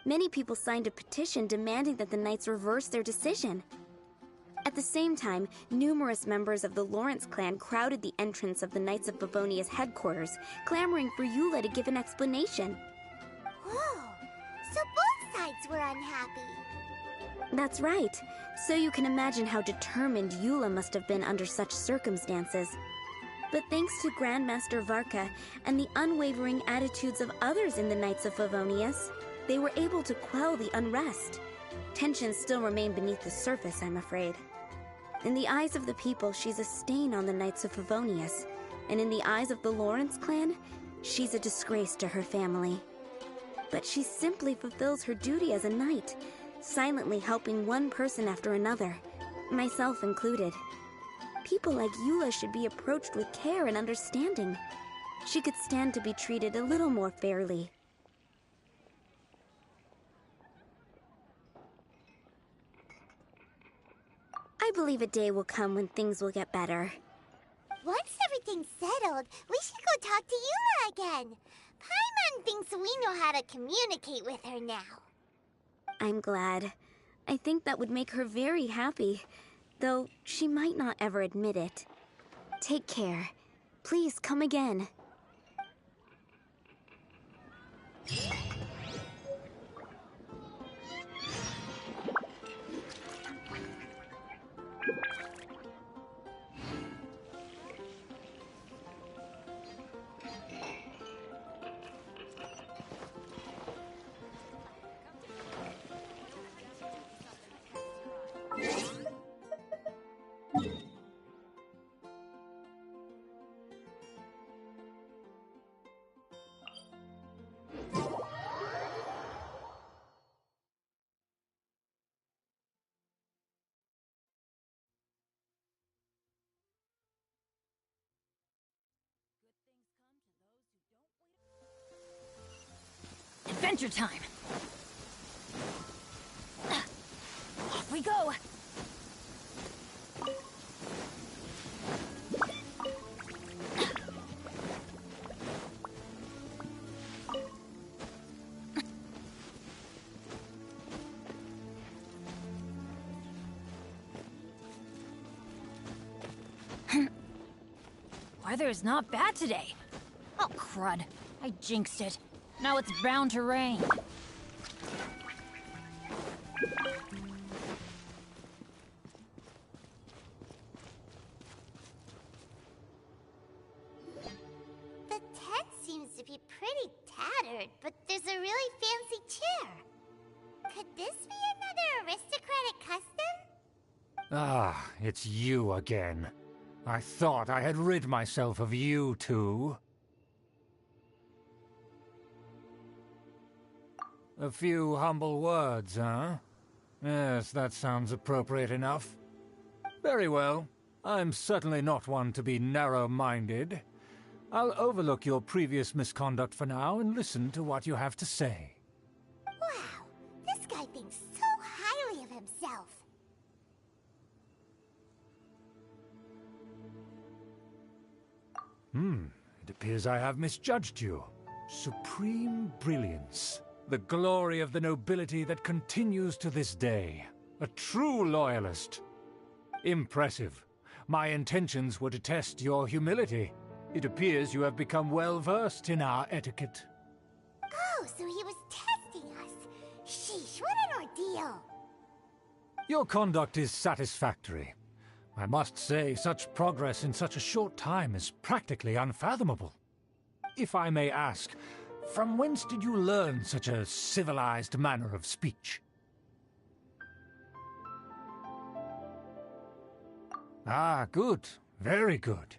Many people signed a petition demanding that the Knights reverse their decision. At the same time, numerous members of the Lawrence clan crowded the entrance of the Knights of Favonia's headquarters, clamoring for Eula to give an explanation. Whoa, so both sides were unhappy. That's right. So you can imagine how determined Eula must have been under such circumstances. But thanks to Grandmaster Varka and the unwavering attitudes of others in the Knights of Favonius, they were able to quell the unrest. Tensions still remain beneath the surface, I'm afraid. In the eyes of the people, she's a stain on the Knights of Favonius, and in the eyes of the Lawrence clan, she's a disgrace to her family. But she simply fulfills her duty as a knight, silently helping one person after another, myself included. People like Eula should be approached with care and understanding. She could stand to be treated a little more fairly. I believe a day will come when things will get better. Once everything's settled, we should go talk to Eula again. Paimon thinks we know how to communicate with her now. I'm glad. I think that would make her very happy, though she might not ever admit it. Take care. Please come again. Adventure time! Off we go! Weather's not bad today. Oh, crud. I jinxed it. Now it's bound to rain. The tent seems to be pretty tattered, but there's a really fancy chair. Could this be another aristocratic custom? Ah, it's you again. I thought I had rid myself of you two. A few humble words, huh? Yes, that sounds appropriate enough. Very well. I'm certainly not one to be narrow-minded. I'll overlook your previous misconduct for now and listen to what you have to say. Wow, this guy thinks so highly of himself. It appears I have misjudged you. Supreme brilliance. The glory of the nobility that continues to this day. A true loyalist. Impressive. My intentions were to test your humility. It appears you have become well-versed in our etiquette. Oh, so he was testing us. Sheesh, what an ordeal. Your conduct is satisfactory. I must say, such progress in such a short time is practically unfathomable. If I may ask, from whence did you learn such a civilized manner of speech? Ah, good. Very good.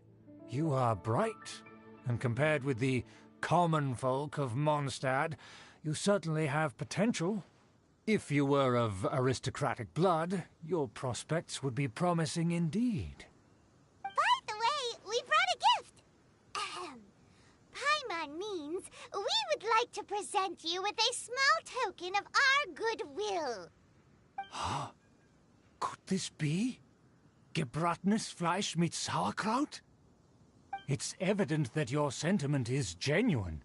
You are bright, and compared with the common folk of Mondstadt, you certainly have potential. If you were of aristocratic blood, your prospects would be promising indeed. By the way, we brought a gift. Ahem. Paimon means we would like to present you with a small token of our goodwill. Huh? Could this be? Gebratenes Fleisch mit Sauerkraut? It's evident that your sentiment is genuine.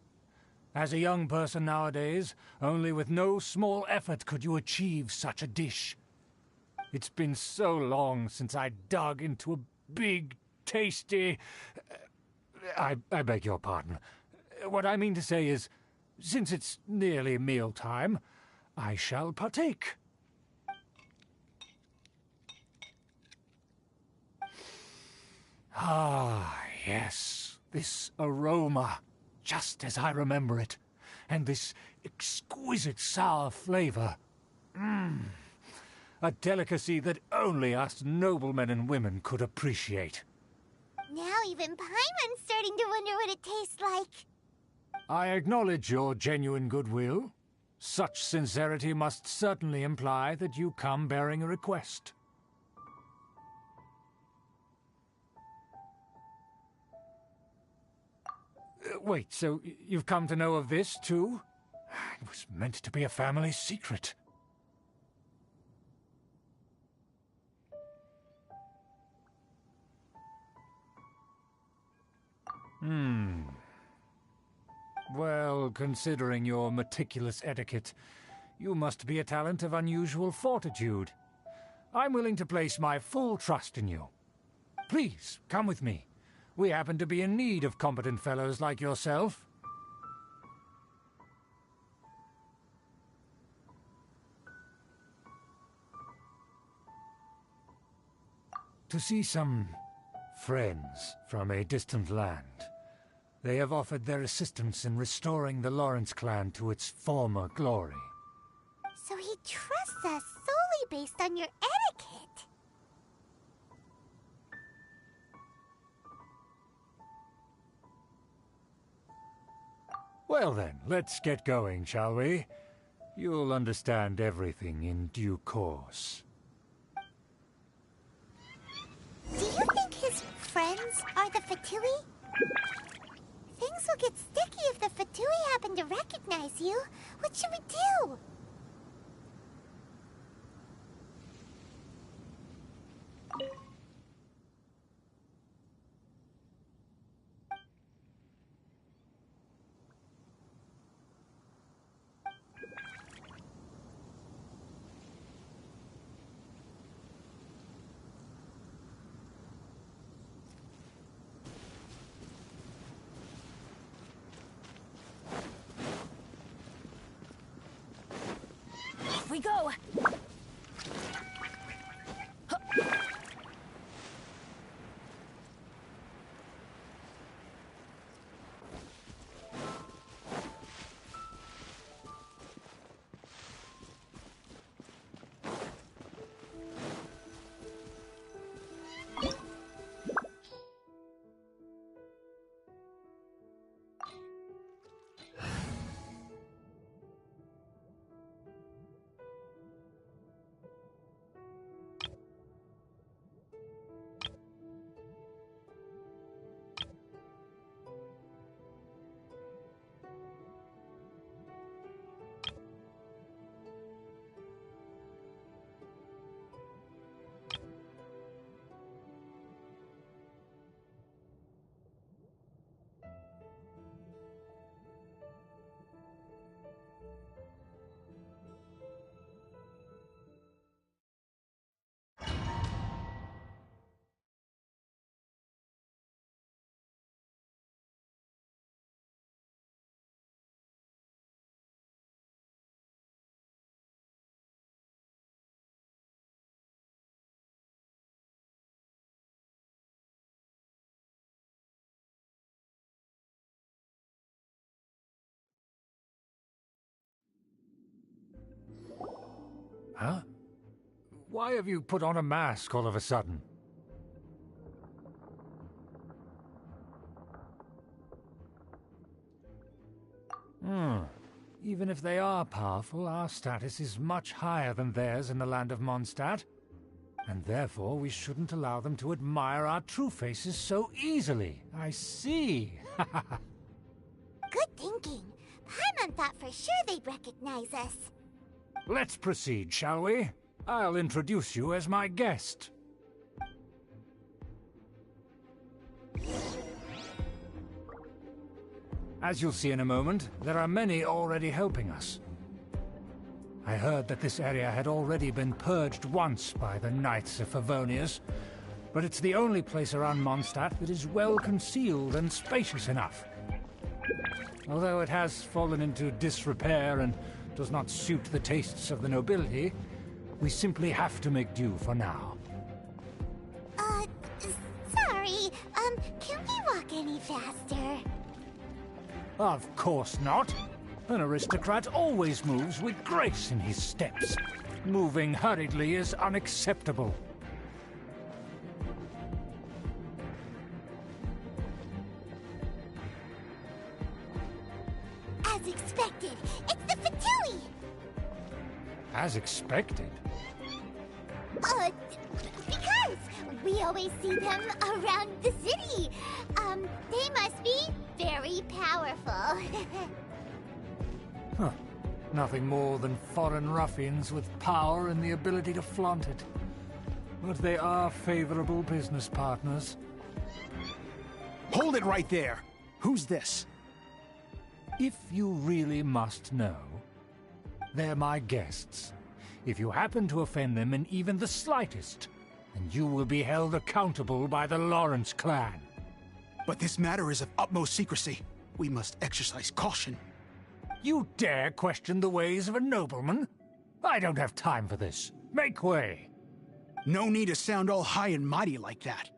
As a young person nowadays, only with no small effort could you achieve such a dish. It's been so long since I dug into a big, tasty... I beg your pardon. What I mean to say is, since it's nearly mealtime, I shall partake. Ah, yes, this aroma, just as I remember it, and this exquisite sour flavor. A delicacy that only us noblemen and women could appreciate. Now even Paimon's starting to wonder what it tastes like. I acknowledge your genuine goodwill. Such sincerity must certainly imply that you come bearing a request. Wait, so you've come to know of this, too? It was meant to be a family secret. Well, considering your meticulous etiquette, you must be a talent of unusual fortitude. I'm willing to place my full trust in you. Please, come with me. We happen to be in need of competent fellows like yourself. To see some friends from a distant land. They have offered their assistance in restoring the Lawrence clan to its former glory. So he trusts us solely based on your etiquette. Well then, let's get going, shall we? You'll understand everything in due course. Do you think his friends are the Fatui? Things will get sticky if the Fatui happen to recognize you. What should we do? We go! Huh? Why have you put on a mask all of a sudden? Even if they are powerful, our status is much higher than theirs in the land of Mondstadt. And therefore we shouldn't allow them to admire our true faces so easily. I see. Good thinking. Paimon thought for sure they'd recognize us. Let's proceed, shall we? I'll introduce you as my guest. As you'll see in a moment, there are many already helping us. I heard that this area had already been purged once by the Knights of Favonius, but it's the only place around Mondstadt that is well concealed and spacious enough. Although it has fallen into disrepair and does not suit the tastes of the nobility, we simply have to make do for now. Sorry, can we walk any faster? Of course not. An aristocrat always moves with grace in his steps. Moving hurriedly is unacceptable. As expected, it's the Fatui! As expected. Because we always see them around the city. They must be very powerful. Huh. Nothing more than foreign ruffians with power and the ability to flaunt it. But they are favorable business partners. Hold it right there! Who's this? If you really must know, they're my guests. If you happen to offend them in even the slightest, then you will be held accountable by the Lawrence clan. But this matter is of utmost secrecy. We must exercise caution. You dare question the ways of a nobleman? I don't have time for this. Make way. No need to sound all high and mighty like that.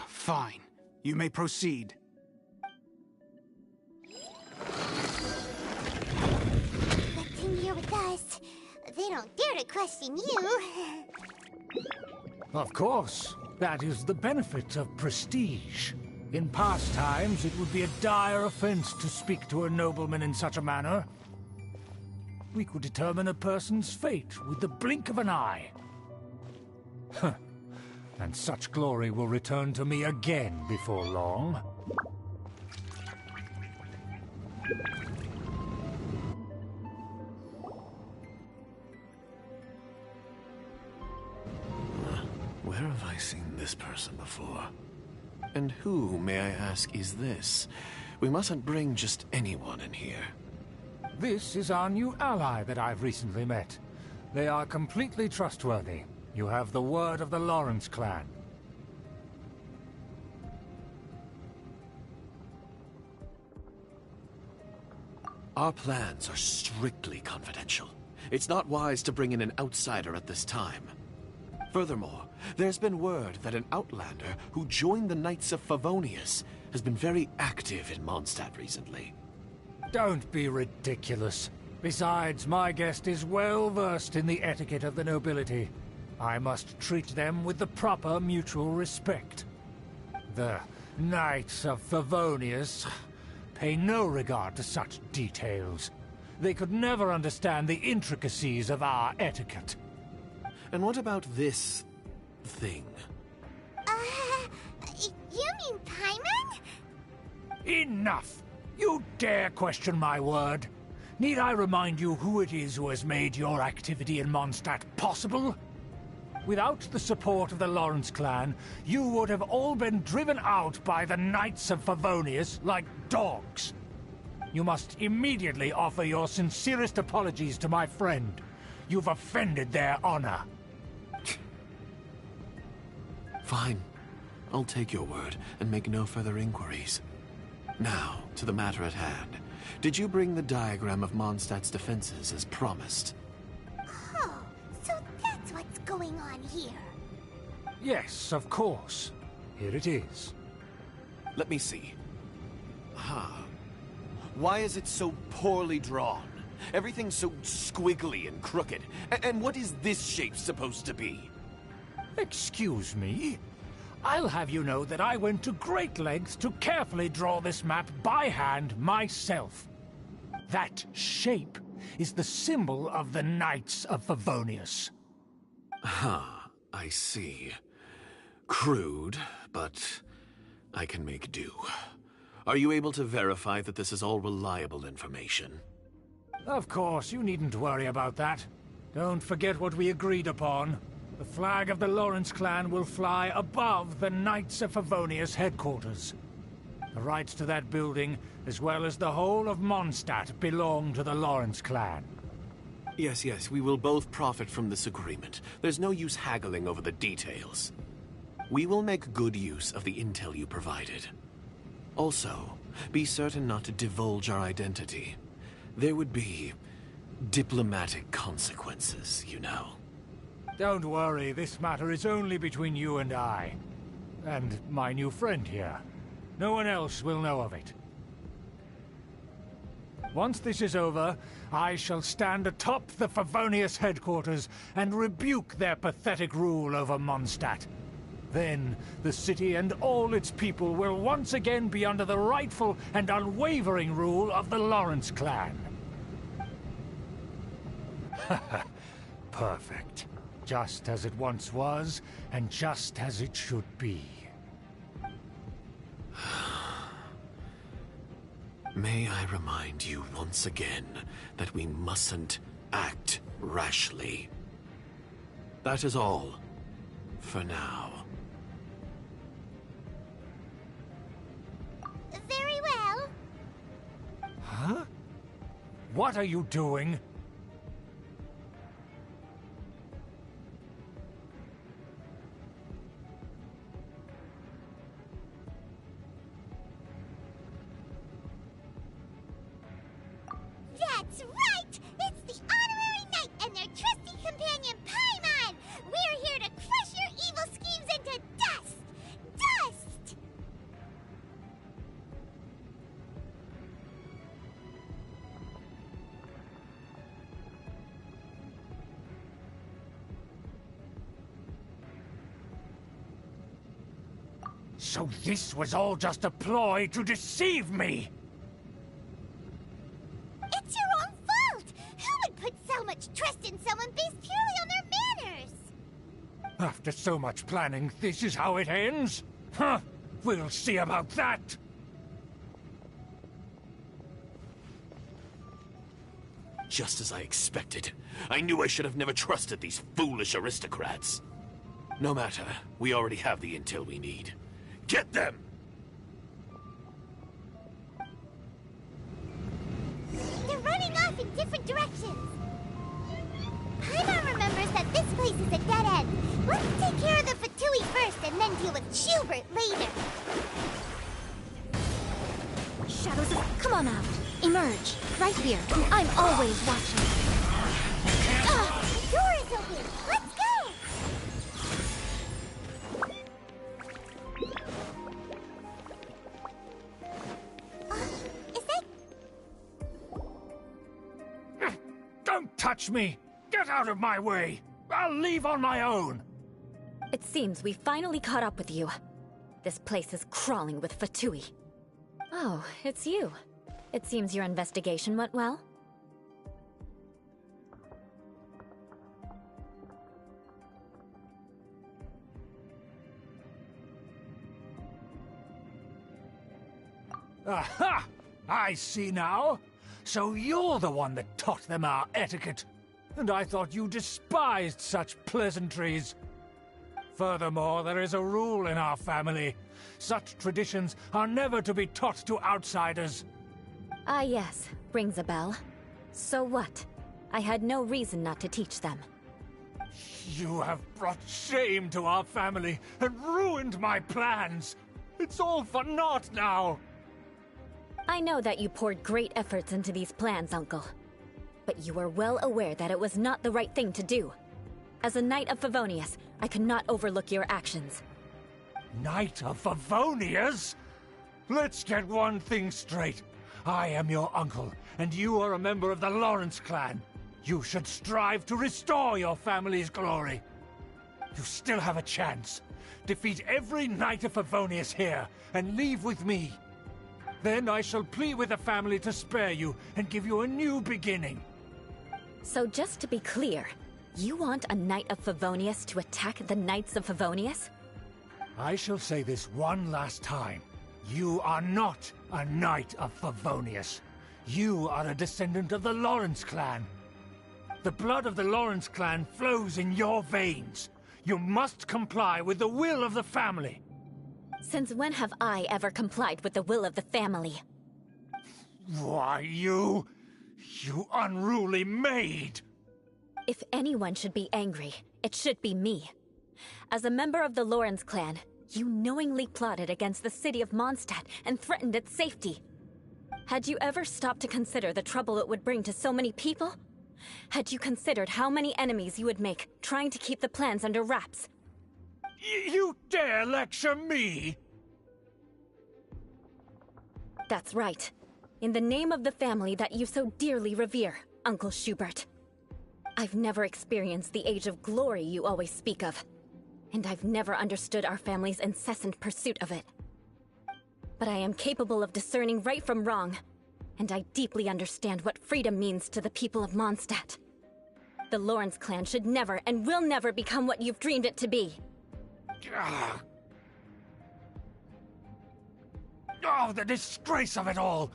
Fine. You may proceed. Good thing you're with us. They don't dare to question you. Of course. That is the benefit of prestige. In past times, it would be a dire offense to speak to a nobleman in such a manner. We could determine a person's fate with the blink of an eye. Huh. And such glory will return to me again before long. Where have I seen this person before? And who, may I ask, is this? We mustn't bring just anyone in here. This is our new ally that I've recently met. They are completely trustworthy. You have the word of the Lawrence clan. Our plans are strictly confidential. It's not wise to bring in an outsider at this time. Furthermore, there's been word that an outlander who joined the Knights of Favonius has been very active in Mondstadt recently. Don't be ridiculous. Besides, my guest is well versed in the etiquette of the nobility. I must treat them with the proper mutual respect. The Knights of Favonius pay no regard to such details. They could never understand the intricacies of our etiquette. And what about this thing? You mean Paimon? Enough! You dare question my word? Need I remind you who it is who has made your activity in Mondstadt possible? Without the support of the Lawrence clan, you would have all been driven out by the Knights of Favonius like dogs. You must immediately offer your sincerest apologies to my friend. You've offended their honor. Fine. I'll take your word and make no further inquiries. Now, to the matter at hand. Did you bring the diagram of Mondstadt's defenses as promised? Oh, so that's what's going on here. Yes, of course. Here it is. Let me see. Why is it so poorly drawn? Everything's so squiggly and crooked. And what is this shape supposed to be? Excuse me? I'll have you know that I went to great lengths to carefully draw this map by hand myself. That shape is the symbol of the Knights of Favonius. I see. Crude, but I can make do. Are you able to verify that this is all reliable information? Of course, you needn't worry about that. Don't forget what we agreed upon. The flag of the Lawrence clan will fly above the Knights of Favonius headquarters. The rights to that building, as well as the whole of Mondstadt, belong to the Lawrence clan. Yes, we will both profit from this agreement. There's no use haggling over the details. We will make good use of the intel you provided. Also, be certain not to divulge our identity. There would be diplomatic consequences, you know. Don't worry, this matter is only between you and I. And my new friend here. No one else will know of it. Once this is over, I shall stand atop the Favonius headquarters and rebuke their pathetic rule over Mondstadt. Then, the city and all its people will once again be under the rightful and unwavering rule of the Lawrence clan. Perfect. Just as it once was, and just as it should be. May I remind you once again that we mustn't act rashly. That is all, for now. Very well. Huh? What are you doing? That's right! It's the Honorary Knight and their trusty companion, Paimon! We're here to crush your evil schemes into dust! Dust! So this was all just a ploy to deceive me! It's your own fault! Who would put so much trust in someone based purely on their manners? After so much planning, this is how it ends? Huh! We'll see about that! Just as I expected. I knew I should have never trusted these foolish aristocrats. No matter, we already have the intel we need. Get them! They're running off in different directions. Paimon remembers that this place is a dead end. Let's take care of the Fatui first and then deal with Schubert later. Shadows of... Come on out. Emerge. Right here. I'm always watching. The door is open. Let's go! Is that... Don't touch me! Get out of my way! I'll leave on my own! It seems we finally caught up with you. This place is crawling with Fatui. Oh, it's you. It seems your investigation went well. Aha! I see now. So you're the one that taught them our etiquette. And I thought you despised such pleasantries. Furthermore, there is a rule in our family. Such traditions are never to be taught to outsiders. Ah yes, rings a bell. So what? I had no reason not to teach them. You have brought shame to our family and ruined my plans. It's all for naught now. I know that you poured great efforts into these plans, Uncle. But you are well aware that it was not the right thing to do. As a Knight of Favonius, I cannot overlook your actions. Knight of Favonius? Let's get one thing straight. I am your uncle, and you are a member of the Lawrence clan. You should strive to restore your family's glory. You still have a chance. Defeat every Knight of Favonius here, and leave with me. Then I shall plead with the family to spare you and give you a new beginning. So just to be clear, you want a Knight of Favonius to attack the Knights of Favonius? I shall say this one last time. You are not a Knight of Favonius. You are a descendant of the Lawrence clan. The blood of the Lawrence clan flows in your veins. You must comply with the will of the family. Since when have I ever complied with the will of the family? Why, you unruly maid! If anyone should be angry, it should be me. As a member of the Lawrence clan, you knowingly plotted against the city of Mondstadt and threatened its safety. Had you ever stopped to consider the trouble it would bring to so many people? Had you considered how many enemies you would make trying to keep the plans under wraps? You dare lecture me? That's right. In the name of the family that you so dearly revere, Uncle Schubert. I've never experienced the age of glory you always speak of, and I've never understood our family's incessant pursuit of it. But I am capable of discerning right from wrong, and I deeply understand what freedom means to the people of Mondstadt. The Lawrence clan should never and will never become what you've dreamed it to be. Oh, the disgrace of it all!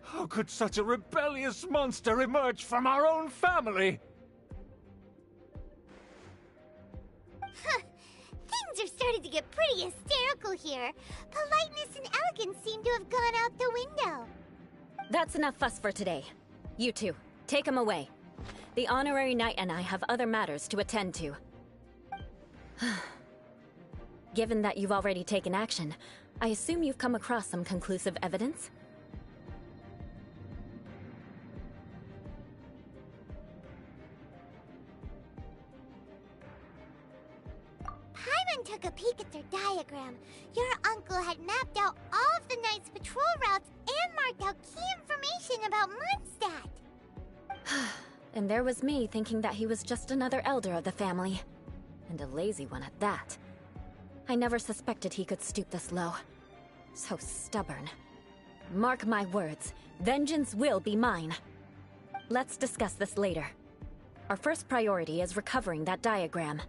How could such a rebellious monster emerge from our own family? Things are starting to get pretty hysterical here. Politeness and elegance seem to have gone out the window. That's enough fuss for today. You two, take him away. The honorary knight and I have other matters to attend to. Given that you've already taken action, I assume you've come across some conclusive evidence? Paimon took a peek at their diagram. Your uncle had mapped out all of the Knight's patrol routes and marked out key information about Mondstadt. And there was me thinking that he was just another elder of the family. And a lazy one at that. I never suspected he could stoop this low. So stubborn. Mark my words, vengeance will be mine. Let's discuss this later. Our first priority is recovering that diagram.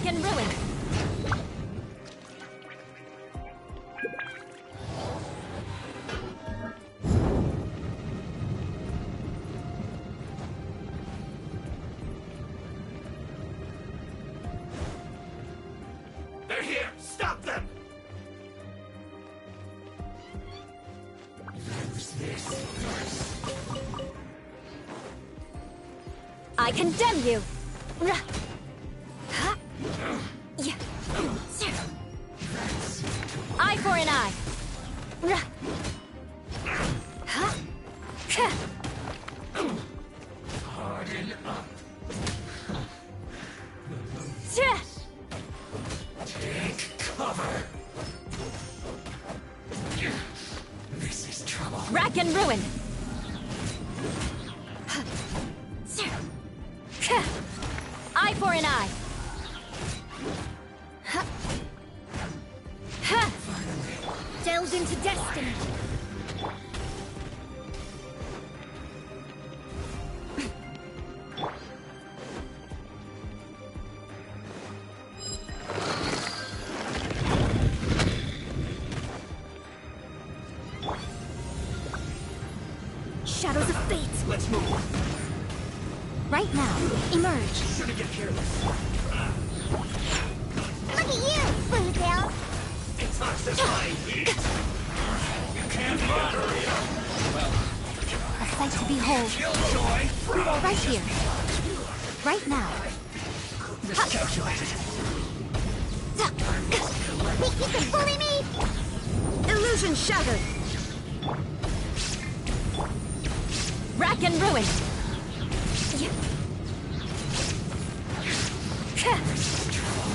And ruin. They're here! Stop them! Use this first. I condemn you! Eye for an eye! Harden up. Take cover. This is trouble. Rack and ruin! Eye for an eye! Delve into destiny. Shadows of fate! Let's move. Right now, emerge. Shouldn't get careless. Look at you, Foodtail. Detoxifying heat. You can't bother me. A sight to behold. Killjoy. Right here. Right now. Miscalculated. Think you can bully me? Illusion shattered! Rack and ruin!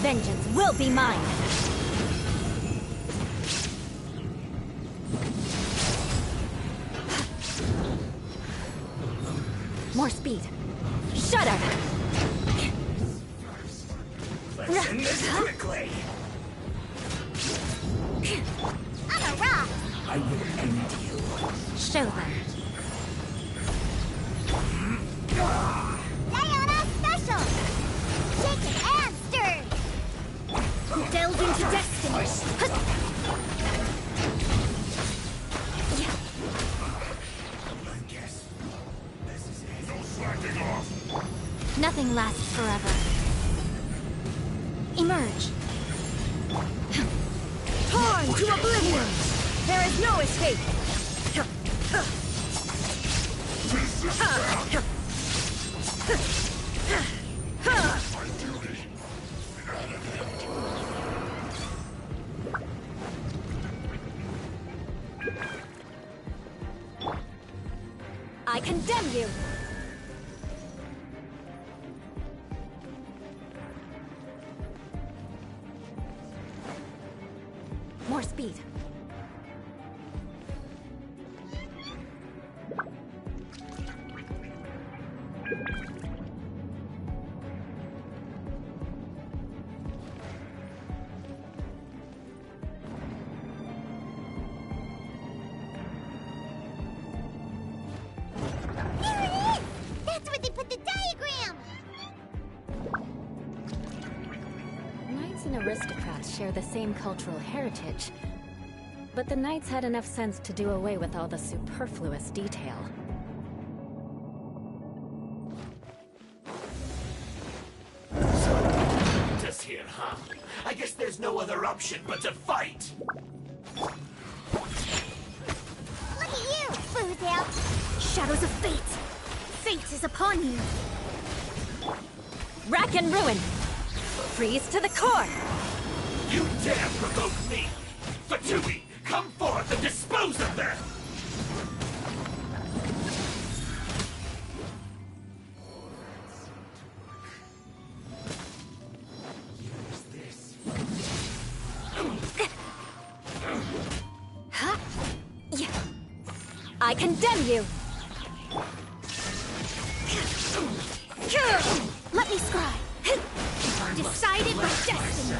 Vengeance will be mine! More speed. Shudder! Let's end this quickly. I'm a rock. I will end you. Show them. Diana special. Shaken and stirred. Delve into destiny! I guess this is it. No slacking off. Nothing lasts forever. Emerge. Torn to oblivion! There is no escape! I condemn you! More speed. There it is. That's where they put the diagram. Knights and aristocrats share the same cultural heritage. But the knights had enough sense to do away with all the superfluous detail. Just here, huh? I guess there's no other option but to fight. Look at you, Foodtail. Shadows of fate! Fate is upon you! Rack and ruin! Freeze to the core! You dare provoke me! Fatui, come forth and dispose of them! Use this. Huh? Yeah. I condemn you! Let me scry! Decided by destiny!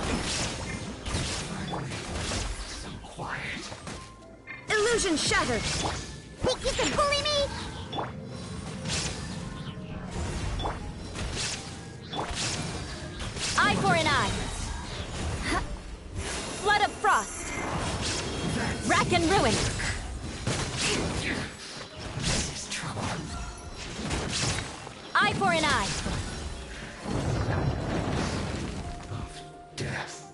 So quiet. Illusion shattered! Think you can bully me? Eye for an eye! Flood of frost! Rack and ruin! This is trouble. Eye for an eye! Death.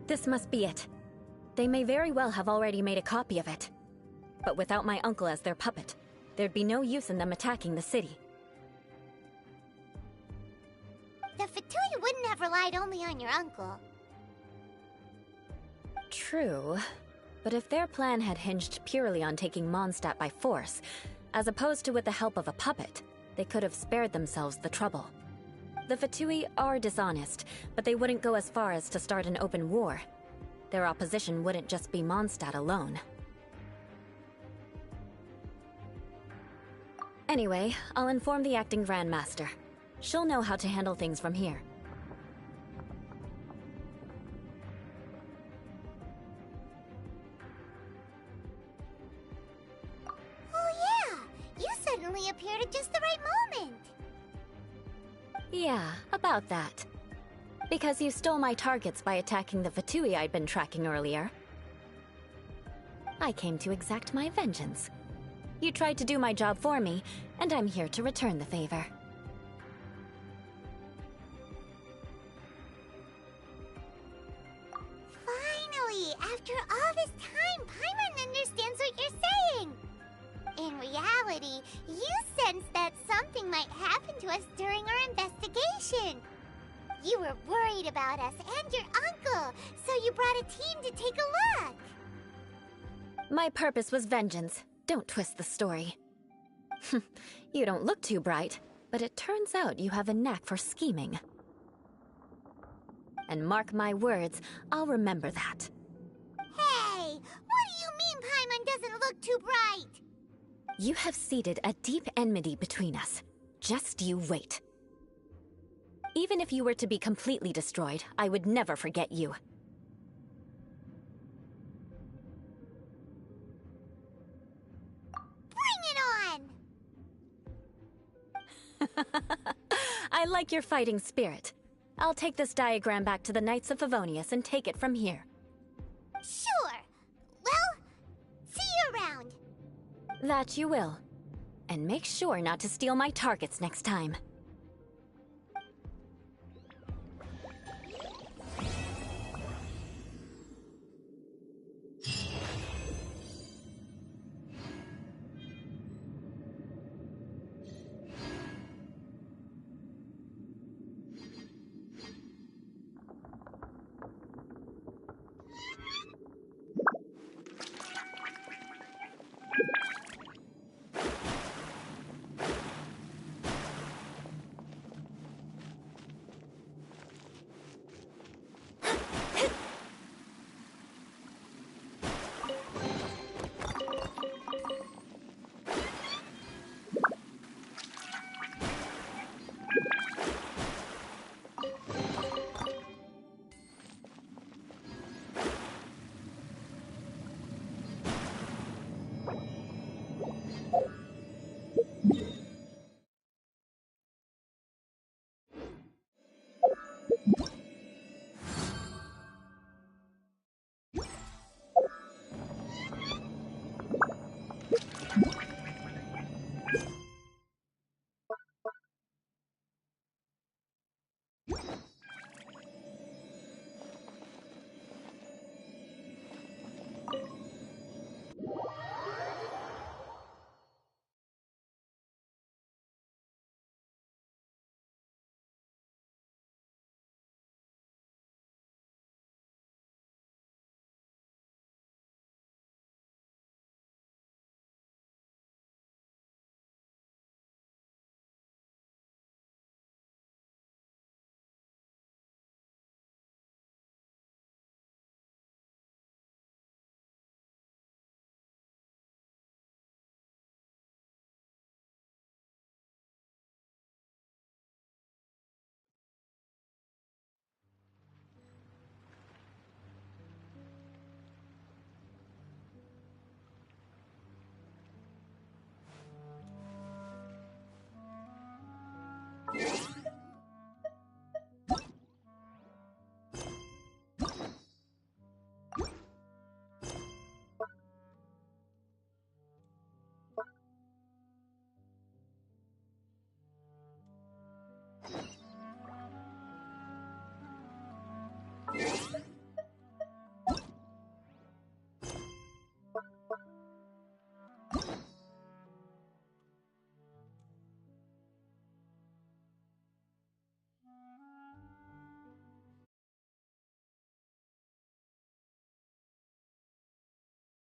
This must be it. They may very well have already made a copy of it. But without my uncle as their puppet, there'd be no use in them attacking the city. The Fatui wouldn't have relied only on your uncle. True. But if their plan had hinged purely on taking Mondstadt by force, as opposed to with the help of a puppet, they could have spared themselves the trouble. The Fatui are dishonest, but they wouldn't go as far as to start an open war. Their opposition wouldn't just be Mondstadt alone. Anyway, I'll inform the acting Grandmaster. She'll know how to handle things from here. Oh yeah, you suddenly appeared at just the right moment. Yeah, about that. Because you stole my targets by attacking the Fatui I'd been tracking earlier. I came to exact my vengeance. You tried to do my job for me, and I'm here to return the favor. Finally! After all this time, Paimon understands what you're saying! In reality, you sensed that something might happen to us during our investigation. You were worried about us and your uncle, so you brought a team to take a look. My purpose was vengeance. Don't twist the story. You don't look too bright, but it turns out you have a knack for scheming. And mark my words, I'll remember that. Hey, what do you mean Paimon doesn't look too bright? You have seeded a deep enmity between us. Just you wait. Even if you were to be completely destroyed, I would never forget you. Bring it on! I like your fighting spirit. I'll take this diagram back to the Knights of Favonius and take it from here. Sure. Well, see you around. That you will. And make sure not to steal my targets next time.